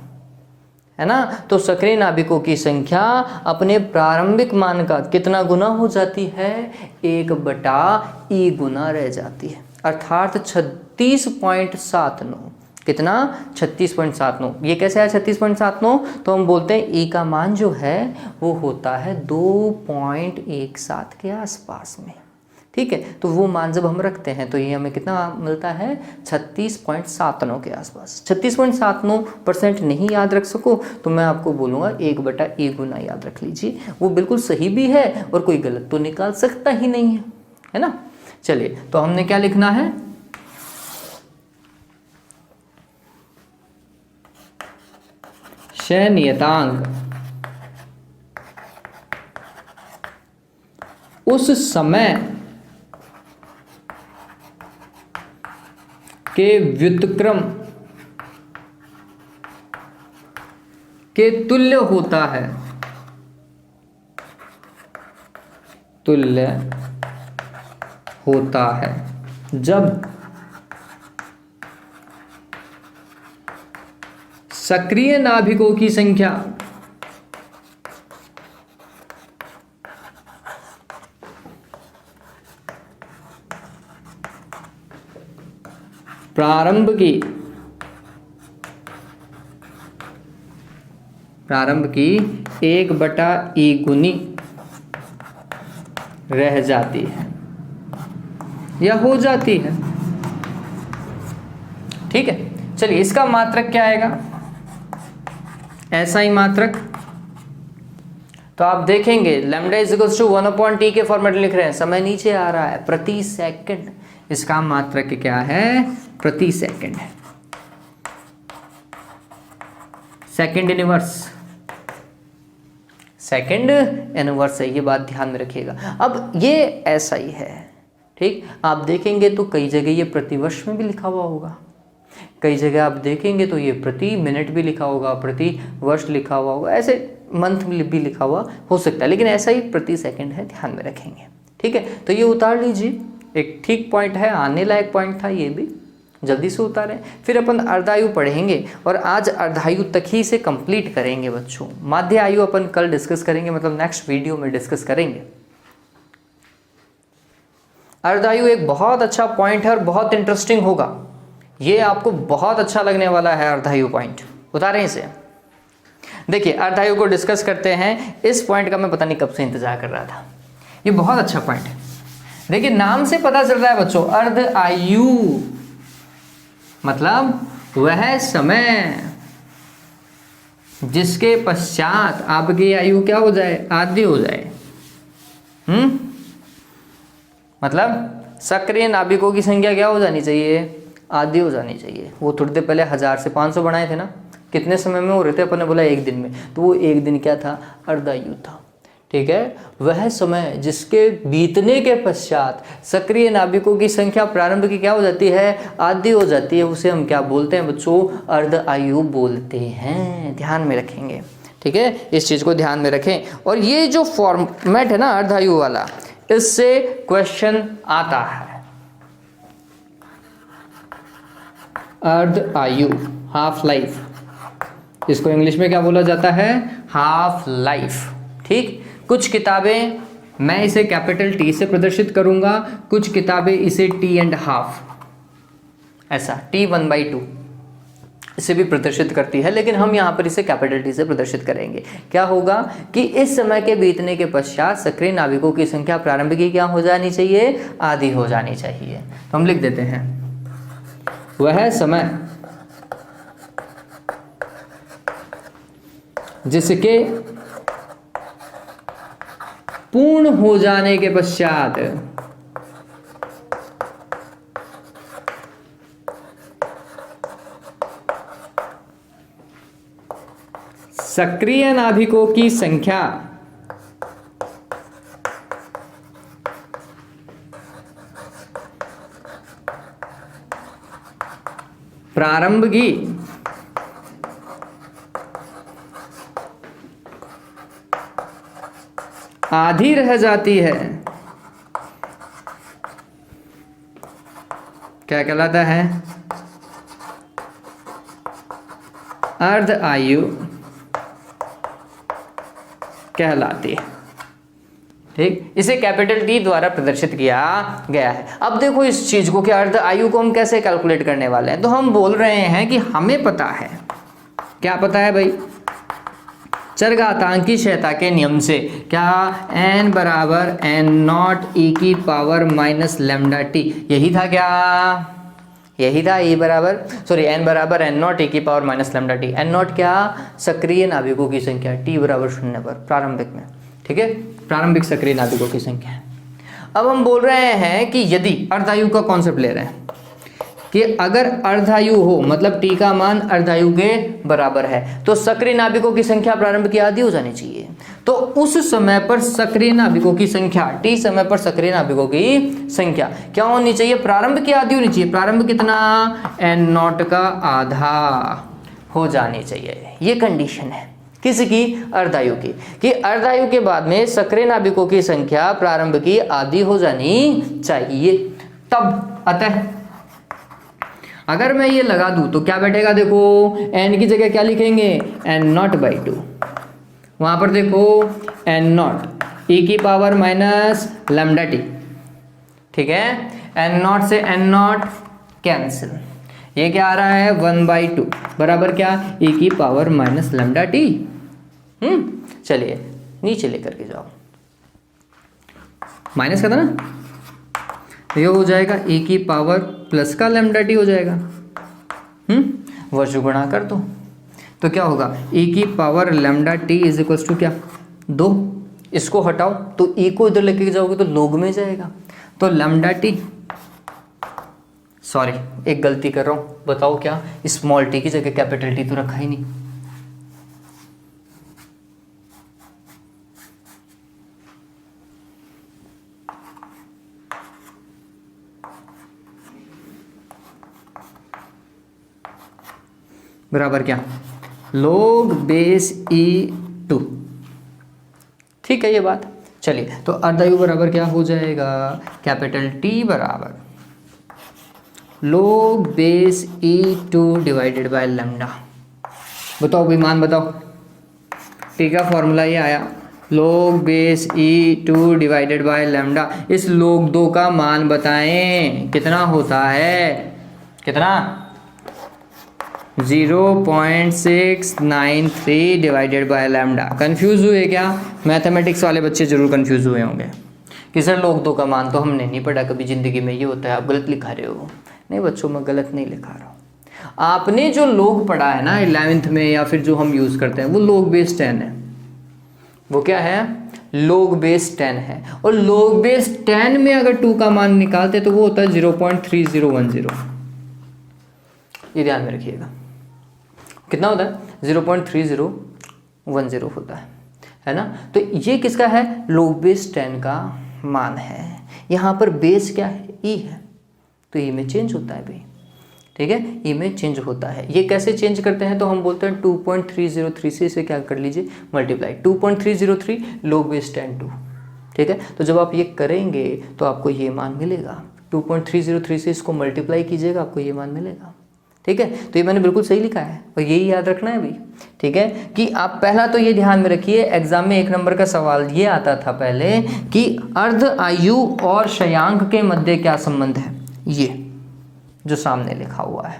है ना, तो सक्रिय नाभिकों की संख्या अपने प्रारंभिक मान का कितना गुना हो जाती है, 1/e गुना रह जाती है, अर्थात 36.79। कितना, 36.79। ये कैसे है 36.79, तो हम बोलते हैं e का मान जो है वो होता है 2.17 के आसपास में, ठीक है। तो वो मान जब हम रखते हैं तो ये हमें कितना मिलता है, 36.79 के आसपास। 36.79% नहीं याद रख सको तो मैं आपको बोलूँगा 1/e गुना याद रख लीजिए, वो बिल्कुल सही भी है और कोई गलत तो निकाल सकता ही नहीं है ना। चलिए तो हमने क्या लिखना है, क्षय नियतांक उस समय के व्युत्क्रम के तुल्य होता है, तुल्य होता है जब सक्रिय नाभिकों की संख्या प्रारंभ की 1/e गुनी रह जाती है या हो जाती है, ठीक है। चलिए इसका मात्रक क्या आएगा, ऐसा ही मात्रक। तो आप देखेंगे lambda is equals to 1/t के फॉर्मेट लिख रहे हैं, समय नीचे आ रहा है, प्रति सेकंड। इसका मात्रक क्या है, प्रति सेकंड है, सेकंड इनवर्स, सेकंड इनवर्स है, ये बात ध्यान में रखिएगा। अब ये ऐसा ही है, ठीक। आप देखेंगे तो कई जगह ये प्रतिवर्ष में भी लिखा हुआ होगा, कई जगह आप देखेंगे तो ये प्रति मिनट भी लिखा होगा, प्रति वर्ष लिखा हुआ होगा, ऐसे मंथ में भी लिखा हुआ हो सकता है, लेकिन ऐसा ही प्रति सेकंड है, ध्यान में रखेंगे, ठीक है। तो ये उतार लीजिए, एक ठीक पॉइंट है, आने लायक पॉइंट था, ये भी जल्दी से उतारें। फिर अपन अर्धायु पढ़ेंगे और आज अर्धायु तक ही से कंप्लीट करेंगे बच्चों। माध्य आयु अपन कल डिस्कस करेंगे, मतलब नेक्स्ट वीडियो में डिस्कस करेंगे। अर्धायु एक बहुत अच्छा पॉइंट है और बहुत इंटरेस्टिंग होगा, ये आपको बहुत अच्छा लगने वाला है अर्धायु पॉइंट। उतारें इसे, देखिए अर्धायु को डिस्कस करते हैं। इस पॉइंट का मैं पता नहीं कब से इंतजार कर रहा था, ये बहुत अच्छा पॉइंट है। देखिए नाम से पता चल रहा है बच्चों, अर्ध आयु मतलब वह समय जिसके पश्चात आपकी आयु क्या हो जाए, आधी हो जाए। मतलब सक्रिय नाभिकों की संख्या क्या हो जानी चाहिए, आधी हो जानी चाहिए। वो थोड़ी देर पहले 1000 से 500 बनाए थे ना, कितने समय में हो रहे थे, अपन ने बोला 1 दिन में, तो वो 1 दिन क्या था, अर्धायु था, ठीक है। वह समय जिसके बीतने के पश्चात सक्रिय नाभिकों की संख्या प्रारंभ की क्या हो जाती है, आधी हो जाती है, उसे हम क्या बोलते हैं बच्चों, अर्ध आयु बोलते हैं। ध्यान में रखेंगे, ठीक है, इस चीज़ को ध्यान में रखें। और ये जो फॉर्मेट है ना अर्धायु वाला, इससे क्वेश्चन आता है, अर्ध आयु, हाफ लाइफ, इसको इंग्लिश में क्या बोला जाता है? Half life. ठीक, कुछ किताबें मैं इसे कैपिटल टी से प्रदर्शित करूंगा, कुछ किताबें इसे टी एंड हाफ, ऐसा T1/2 इसे भी प्रदर्शित करती है, लेकिन हम यहाँ पर इसे कैपिटल टी से प्रदर्शित करेंगे। क्या होगा कि इस समय के बीतने के पश्चात सक्रिय नाभिकों की संख्या प्रारंभिक क्या हो जानी चाहिए? आधी हो जानी चाहिए। तो हम लिख देते हैं वह समय जिसके पूर्ण हो जाने के पश्चात सक्रिय नाभिकों की संख्या प्रारंभ की आधी रह जाती है, क्या कहलाता है? अर्ध आयु कहलाती है। ठीक, इसे कैपिटल टी द्वारा प्रदर्शित किया गया है। अब देखो इस चीज को कि अर्ध आयु को हम कैसे कैलकुलेट करने वाले हैं। तो हम बोल रहे हैं कि हमें पता है, क्या पता है भाई? चरघातांकी क्षयता के नियम से क्या n बराबर n0 e की पावर माइनस लैम्डा टी, यही था क्या? यही था n बराबर n0 e की power minus lambda T. n0 क्या? सक्रिय नाभिकों की संख्या, t बराबर 0 पर प्रारंभिक में। ठीक है, प्रारंभिक सक्रिय नाभिकों की संख्या है। अब हम बोल रहे हैं कि यदि अर्धायु का कॉन्सेप्ट ले रहे हैं कि अगर अर्धायु हो, मतलब टी का मान अर्धायु के बराबर है, तो सक्रिय नाभिकों की संख्या प्रारंभ की आधी हो जानी चाहिए। तो उस समय पर सक्रिय नाभिकों की संख्या, टी समय पर सक्रिय नाभिकों की संख्या क्या होनी चाहिए? प्रारंभ की आधी होनी चाहिए। प्रारंभ कितना? n0 का आधा हो जानी चाहिए। ये कंडीशन है किसकी? अर्धायु की, कि अर्धायु के बाद में सक्रिय नाभिकों की संख्या प्रारंभ की आधी हो जानी चाहिए। तब अतः अगर मैं ये लगा दूं तो क्या बैठेगा? देखो n की जगह क्या लिखेंगे? n0/2। वहां पर देखो n0 e की पावर माइनस लैम्डा टी। ठीक है, n0 से n0 कैंसिल, ये क्या आ रहा है? 1/2 बराबर क्या? e की पावर माइनस लैम्डा टी। चलिए नीचे लेकर के जाओ, माइनस का था ना, ये हो जाएगा e की पावर प्लस का लैम्डा टी हो जाएगा। वर्ष गुणा कर दो तो क्या होगा? e की power lambda t is equals to क्या? 2। इसको हटाओ तो e को इधर लेके जाओगे तो लोग में जाएगा, तो लैम्डा टी, सॉरी एक गलती कर रहा हूं, बताओ क्या? स्मॉल टी की जगह कैपिटल टी तो रखा ही नहीं। बराबर क्या? log base e2। ठीक है ये बात। चलिए तो अर्धायु बराबर क्या हो जाएगा? कैपिटल T बराबर log base e2 divided by lambda. बताओ भाई, मान बताओ। T का फॉर्मूला ये आया, log base e2 divided by lambda. इस log 2 का मान बताएं कितना होता है? कितना? 0.693 डिवाइडेड बाय लैम्डा। कंफ्यूज हुए क्या? मैथमेटिक्स वाले बच्चे जरूर कंफ्यूज हुए होंगे कि सर log 2 का मान तो हमने नहीं पढ़ा कभी ज़िंदगी में, ये होता है, आप गलत लिखा रहे हो। नहीं बच्चों, मैं गलत नहीं लिखा रहा हूँ। आपने जो log पढ़ा है ना 11th में, या फिर जो हम यूज़ करते हैं, वो log बेस 10 है। वो क्या है? log बेस 10 है। और log बेस 10 में अगर 2 का मान निकालते तो वो होता है 0.3010। ये ध्यान में रखिएगा। कितना होता है? 0.3010 होता है ना। तो ये किसका है? log बेस 10 का मान है। यहाँ पर बेस क्या है? e है, तो e में चेंज होता है भाई। ठीक है, e में चेंज होता है। ये कैसे चेंज करते हैं? तो हम बोलते हैं 2.303 से इसे क्या कर लीजिए? मल्टीप्लाई। 2.303 log base 10 2। ठीक है, तो जब आप ये करेंगे तो आपको ये मान मिलेगा। 2.303 से इसको मल्टीप्लाई कीजिएगा, आपको ये मान मिलेगा। ठीक है, तो ये मैंने बिल्कुल सही लिखा है और यही याद रखना है भाई। ठीक है, कि आप पहला तो ये ध्यान में रखिए, एग्जाम में 1 नंबर का सवाल ये आता था पहले कि अर्ध आयु और शयांक के मध्य क्या संबंध है, ये जो सामने लिखा हुआ है।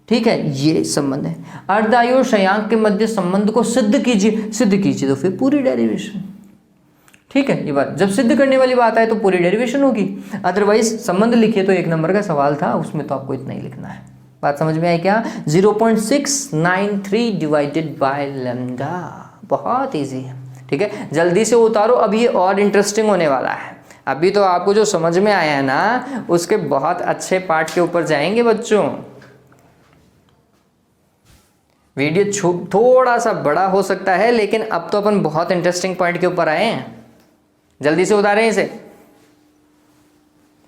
ठीक है, ये संबंध है, अर्ध आयु और शयांक के मध्य संबंध को सिद्ध कीजिए, सिद्ध कीजिए तो फिर पूरी डेरिवेशन। ठीक है, ये बात जब सिद्ध करने वाली बात आए तो पूरी डेरिवेशन होगी, अदरवाइज संबंध लिखिए तो 1 नंबर का सवाल था, उसमें तो आपको इतना ही लिखना है। बात समझ में आई क्या? 0.693 डिवाइडेड बाय लैम्डा, बहुत इजी है। ठीक है, जल्दी से उतारो, अब ये और इंटरेस्टिंग होने वाला है। अभी तो आपको जो समझ में आया है ना, उसके बहुत अच्छे पार्ट के ऊपर जाएंगे बच्चों। वीडियो थोड़ा सा बड़ा हो सकता है, लेकिन अब तो अपन बहुत इंटरेस्टिंग पॉइंट के ऊपर आए हैं। जल्दी से उतारें इसे,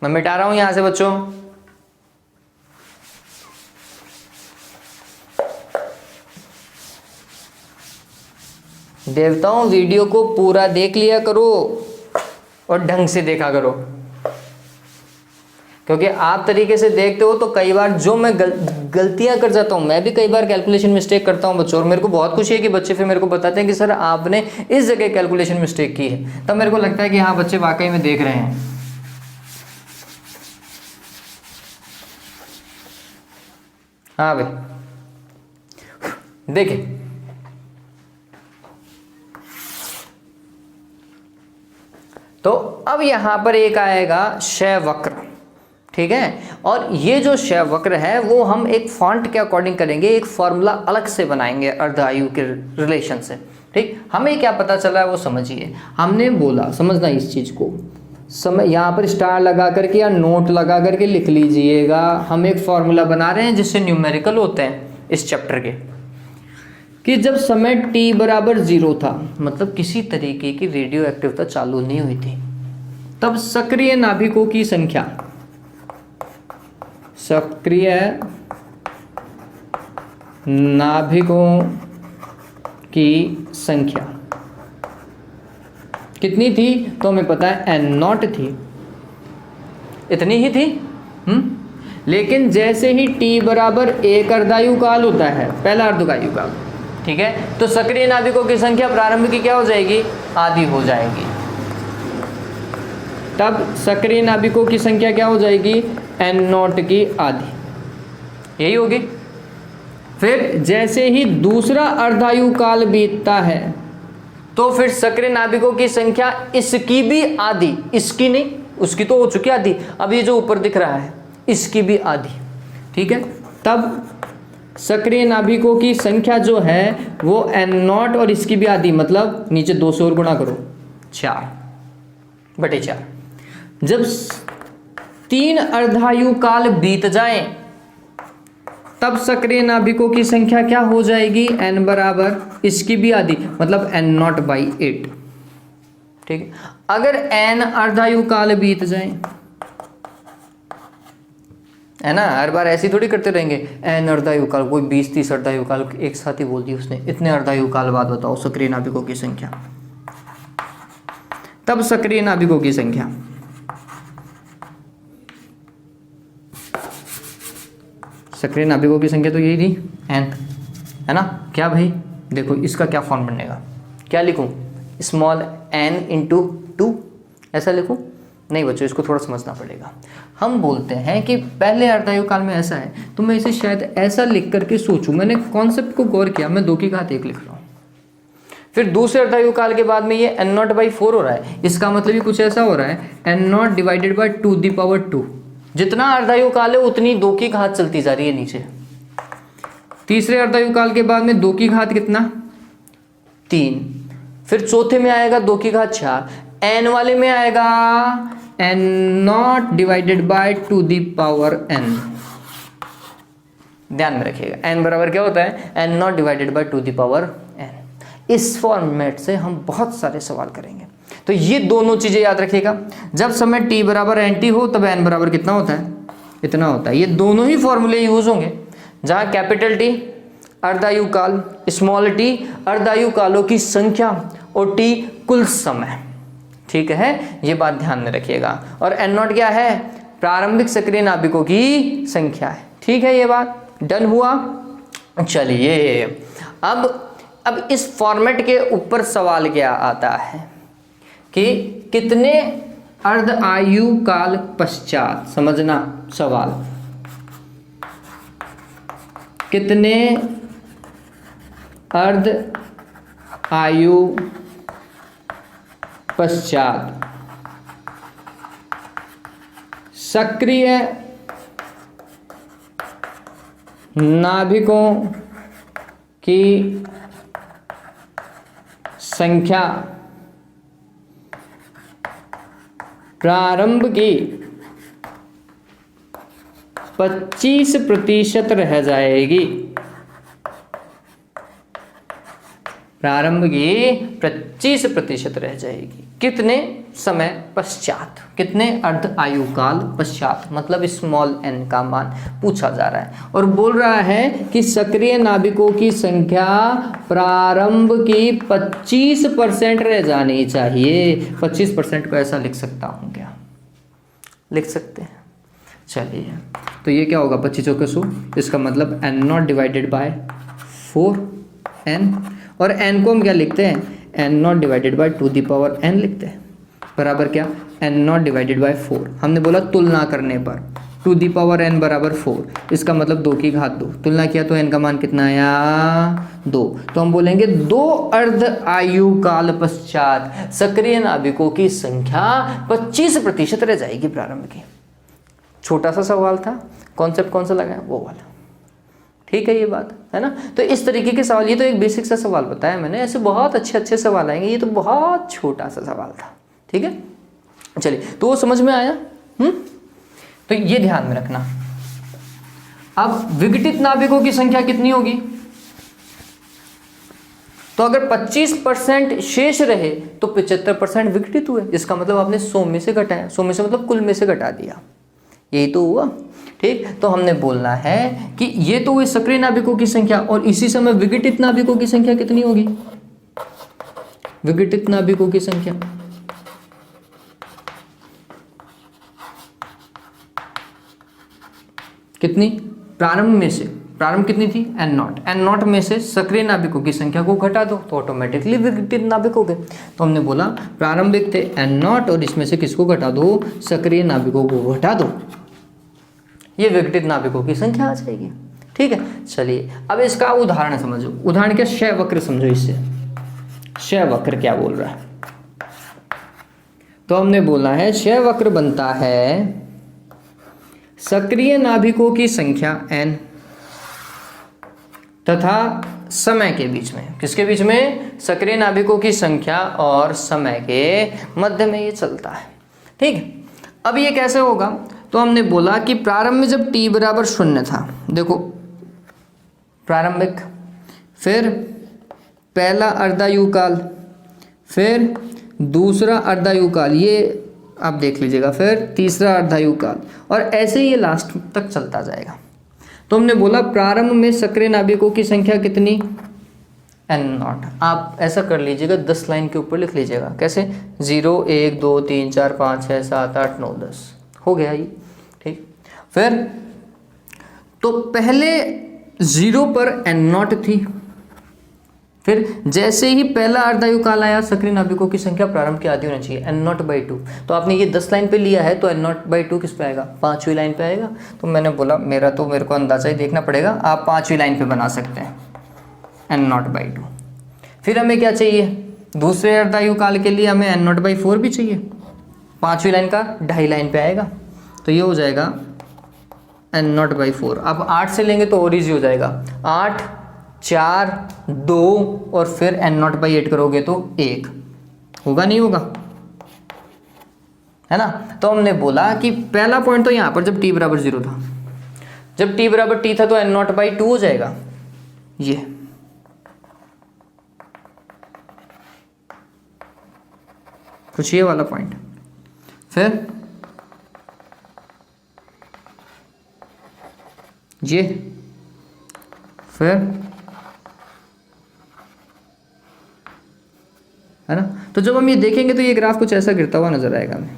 मैं मिटा रहा हूं यहां से बच्चों। देवताओं, वीडियो को पूरा देख लिया करो और ढंग से देखा करो, क्योंकि आप तरीके से देखते हो तो कई बार जो मैं गलतियां कर जाता हूं, मैं भी कई बार कैलकुलेशन मिस्टेक करता हूं बच्चों, और मेरे को बहुत खुशी है कि बच्चे फिर मेरे को बताते हैं कि सर आपने इस जगह कैलकुलेशन मिस्टेक की है, तब मेरे को लगता है कि हाँ बच्चे वाकई में देख रहे हैं। हाँ भाई, देखिए तो अब यहां पर एक आएगा क्षय वक्र। ठीक है, और ये जो क्षय वक्र है वो हम एक फॉन्ट के अकॉर्डिंग करेंगे, एक फॉर्मूला अलग से बनाएंगे अर्ध आयु के रिलेशन से। ठीक, हमें क्या पता चला है वो समझिए। हमने बोला, समझना इस चीज को, समय यहाँ पर स्टार लगा करके या नोट लगा करके लिख लीजिएगा। हम एक फॉर्मूला बना रहे हैं जिससे न्यूमेरिकल होते हैं इस चैप्टर के, कि जब समय t बराबर 0 था, मतलब किसी तरीके की रेडियो एक्टिविटी चालू नहीं हुई थी, तब सक्रिय नाभिकों की संख्या, सक्रिय नाभिकों की संख्या कितनी थी? तो हमें पता है n0 थी, इतनी ही थी। लेकिन जैसे ही t बराबर 1 अर्धायु काल होता है, पहला अर्धायु काल, ठीक है, तो सक्रिय नाभिकों की संख्या प्रारंभ की क्या हो जाएगी? आधी हो जाएगी। तब सक्रिय नाभिकों की संख्या क्या हो जाएगी? n0 की आधी, यही होगी। फिर जैसे ही दूसरा अर्धायु काल बीतता है तो फिर सक्रिय नाभिकों की संख्या इसकी भी आधी, इसकी नहीं, उसकी तो हो चुकी आधी, अब ये जो ऊपर दिख रहा है इसकी भी आधी। ठीक है, तब सक्रिय नाभिकों की संख्या जो है वो n0 और इसकी भी आधी, मतलब नीचे 2 से और गुणा करो, 4/4। जब 3 अर्धायु काल बीत जाए तब सक्रिय नाभिकों की संख्या क्या हो जाएगी? n बराबर इसकी भी आधी, मतलब n0/8। ठीक है, अगर n अर्धायु काल बीत जाए, है ना, हर बार ऐसी थोड़ी करते रहेंगे n अर्धायु काल, कोई 20-30 अर्धायु काल एक साथ ही बोल दी उसने, इतने अर्धायु काल बाद बताओ सक्रिय नाभिकों की संख्या। तब सक्रिय नाभिकों की संख्या, सक्रिय नाभिकों की संख्या तो यही थी n, है ना। क्या भाई, देखो इसका क्या फॉर्म बनेगा, क्या लिखूं? स्मॉल n इंटू 2, ऐसा लिखूं? नहीं बच्चों, इसको थोड़ा समझना पड़ेगा। हम बोलते हैं कि पहले अर्धायु काल में ऐसा है, तो मैं इसे शायद ऐसा लिख करके सोचूं, मैंने कॉन्सेप्ट को गौर किया, मैं 2 की घात 1 लिख रहा हूँ। फिर दूसरे अर्धायु काल के बाद में ये n0/4 हो रहा है, इसका मतलब ये कुछ ऐसा हो रहा है n0 डिवाइडेड बाई 2^2। जितना अर्धायु काल है उतनी 2 की घात चलती जा रही है नीचे। तीसरे अर्धायु काल के बाद में 2 की घात कितना? 3। फिर चौथे में आएगा 2 की घात 4, n वाले में आएगा n0 डिवाइडेड बाय 2n। ध्यान में रखिएगा, n बराबर क्या होता है? n0 divided by 2n। इस फॉर्मेट से हम बहुत सारे सवाल करेंगे, तो ये दोनों चीजें याद रखिएगा। जब समय t बराबर nt हो तब n बराबर कितना होता है? इतना होता है। ये दोनों ही फॉर्मूले यूज होंगे, जहां कैपिटल T अर्धायु काल, स्मॉल t अर्धायु कालों की संख्या और t कुल समय। ठीक है, ये बात ध्यान में रखिएगा। और n0 क्या है? प्रारंभिक सक्रिय नाभिकों की संख्या है। ठीक है ये बात। डन हुआ। चलिए अब इस फॉर्मेट के ऊपर सवाल क्या आता है कि कितने अर्ध आयु काल पश्चात, समझना सवाल, कितने अर्ध आयु पश्चात सक्रिय नाभिकों की संख्या प्रारंभ की 25% रह जाएगी। प्रारंभ की 25% रह जाएगी। कितने समय पश्चात, कितने अर्ध आयु काल पश्चात, मतलब स्मॉल n का मान पूछा जा रहा है और बोल रहा है कि सक्रिय नाभिकों की संख्या प्रारंभ की 25% रह जानी चाहिए। 25% को ऐसा लिख सकता हूं क्या? लिख सकते हैं। चलिए, तो ये क्या होगा? 25 चौके 100, इसका मतलब n0 डिवाइडेड बाय 4n, और n को हम क्या लिखते हैं? n0 divided by 2 the power n लिखते हैं, बराबर क्या? n0 divided by 4। हमने बोला तुलना करने पर 2 दी पावर n बराबर 4, इसका मतलब 2 की घात 2। तुलना किया तो n का मान कितना आया? 2। तो हम बोलेंगे 2 अर्ध आयु काल पश्चात सक्रिय नाभिकों की संख्या 25% रह जाएगी प्रारंभ की। छोटा सा सवाल था, कॉन्सेप्ट कौन सा लगा? वो वाला। ठीक है, ये बात है ना। तो इस तरीके के सवाल, ये तो एक बेसिक सा सवाल बताया मैंने, ऐसे बहुत अच्छे अच्छे सवाल आएंगे, ये तो बहुत छोटा सा सवाल था। ठीक है, चलिए, तो वो समझ में आया। तो ये ध्यान में रखना। अब विघटित नाभिकों की संख्या कितनी होगी? तो अगर 25% शेष रहे तो 75% विघटित हुए, इसका मतलब आपने 100 में से घटाया। 100 में से मतलब कुल में से घटा दिया, यही तो हुआ। ठीक, तो हमने बोलना है कि ये तो हुई सक्रिय नाभिकों की संख्या, और इसी समय विघटित नाभिकों की संख्या कितनी होगी? विघटित नाभिकों की संख्या कितनी? प्रारंभ में से, प्रारंभ कितनी थी? n0। n0 में से सक्रिय नाभिकों की संख्या को घटा दो तो ऑटोमेटिकली विघटित नाभिक हो गए। तो हमने बोला प्रारंभिक थे n0 और इसमें से किसको घटा दो? सक्रिय नाभिकों को घटा दो, ये विघटित नाभिकों की संख्या आ जाएगी। ठीक है, चलिए अब इसका उदाहरण समझो। उदाहरण क्या? क्षय वक्र समझो। इससे क्षय वक्र क्या बोल रहा है? तो हमने बोला है क्षय वक्र बनता है सक्रिय नाभिकों की संख्या n तथा समय के बीच में। किसके बीच में? सक्रिय नाभिकों की संख्या और समय के मध्य में ये चलता है। ठीक है, अब ये कैसे होगा? तो हमने बोला कि प्रारंभ में जब t बराबर 0 था, देखो प्रारंभिक, फिर पहला अर्धायु काल, फिर दूसरा अर्धायु काल, ये आप देख लीजिएगा, फिर तीसरा अर्धायु काल, और ऐसे ही ये लास्ट तक चलता जाएगा। तो हमने बोला प्रारंभ में सक्रिय नाभिकों की संख्या कितनी? n0। आप ऐसा कर लीजिएगा, 10 लाइन के ऊपर लिख लीजिएगा। कैसे? 0 1 2 3 4 5 6 7 8 9 10 हो गया ये। ठीक, फिर तो पहले 0 पर n0 थी, फिर जैसे ही पहला अर्धायु काल आया सक्रिय नाभिकों की संख्या प्रारंभ की आधी होनी चाहिए, n0/2। तो आपने ये 10 लाइन पे लिया है तो n0/2 किस पे आएगा? 5वीं लाइन पे आएगा। तो मैंने बोला मेरे को अंदाजा ही देखना पड़ेगा, आप 5वीं लाइन पे बना सकते हैं n0/2। फिर हमें क्या चाहिए? दूसरे अर्धायु काल के लिए हमें n0/4 भी चाहिए, 5वीं लाइन का 2.5 लाइन पे आएगा, तो ये हो जाएगा n0/4। अब 8 से लेंगे तो और ईजी हो जाएगा, 8 4 2 और फिर n0/8 करोगे तो 1 होगा, नहीं होगा? है ना। तो हमने बोला कि पहला पॉइंट तो यहाँ पर जब t बराबर 0 था, जब t बराबर t था तो n0/2 हो जाएगा, ये कुछ ये वाला पॉइंट, फिर ये, फिर है ना। तो जब हम ये देखेंगे तो ये ग्राफ कुछ ऐसा गिरता हुआ नजर आएगा हमें,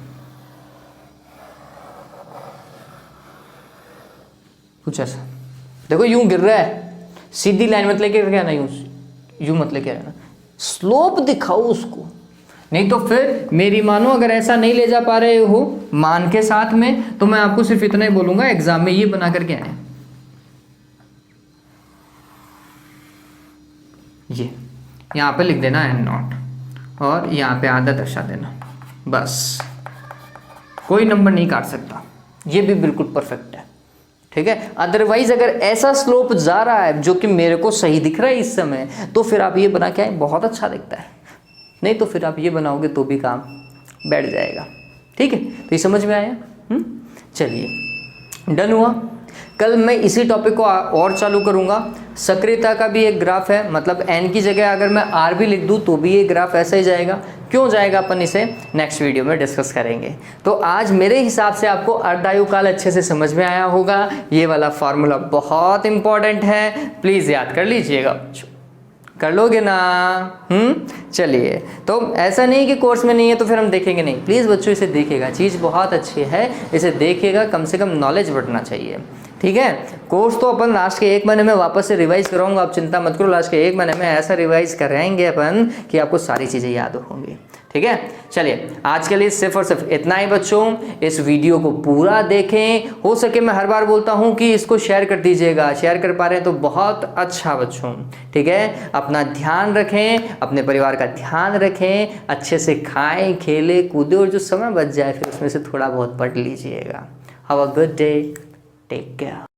कुछ ऐसा। देखो यूं गिर रहा है, सीधी लाइन मत लेके क्या ना, यूं मत लेके रहना, स्लोप दिखाओ उसको। नहीं तो फिर मेरी मानो अगर ऐसा नहीं ले जा पा रहे हो मान के साथ में, तो मैं आपको सिर्फ इतना ही बोलूंगा एग्जाम में ये बना करके आए, ये यहाँ पे लिख देना एंड नॉट, और यहाँ पे आधा दर्शा देना, बस। कोई नंबर नहीं काट सकता, ये भी बिल्कुल परफेक्ट है, ठीक है। अदरवाइज अगर ऐसा स्लोप जा रहा है जो कि मेरे को सही दिख रहा है इस समय, तो फिर आप ये बना के आए, बहुत अच्छा दिखता है। नहीं तो फिर आप ये बनाओगे तो भी काम बैठ जाएगा, ठीक है। तो ये समझ में आया? चलिए, डन हुआ। कल मैं इसी टॉपिक को और चालू करूँगा। सक्रियता का भी एक ग्राफ है, मतलब एन की जगह अगर मैं आर भी लिख दूँ तो भी ये ग्राफ ऐसा ही जाएगा। क्यों जाएगा अपन इसे नेक्स्ट वीडियो में डिस्कस करेंगे। तो आज मेरे हिसाब से आपको अर्धायुकाल अच्छे से समझ में आया होगा। ये वाला फार्मूला बहुत इंपॉर्टेंट है, प्लीज़ याद कर लीजिएगा। कर लोगे ना? चलिए, तो ऐसा नहीं कि कोर्स में नहीं है तो फिर हम देखेंगे नहीं, प्लीज़ बच्चों इसे देखिएगा, चीज़ बहुत अच्छी है, इसे देखिएगा, कम से कम नॉलेज बढ़ना चाहिए, ठीक है। कोर्स तो अपन लास्ट के 1 महीने में वापस से रिवाइज कराऊंगा, आप चिंता मत करो। लास्ट के 1 महीने में ऐसा रिवाइज कराएंगे अपन कि आपको सारी चीज़ें याद होंगी, ठीक है। चलिए, आज के लिए सिर्फ और सिर्फ इतना ही बच्चों। इस वीडियो को पूरा देखें, हो सके मैं हर बार बोलता हूं कि इसको शेयर कर दीजिएगा, शेयर कर पा रहे हैं तो बहुत अच्छा बच्चों, ठीक है। अपना ध्यान रखें, अपने परिवार का ध्यान रखें, अच्छे से खाएं, खेलें, कूदें, और जो समय बच जाए फिर उसमें से थोड़ा बहुत पढ़ लीजिएगा। Have a good day, take care.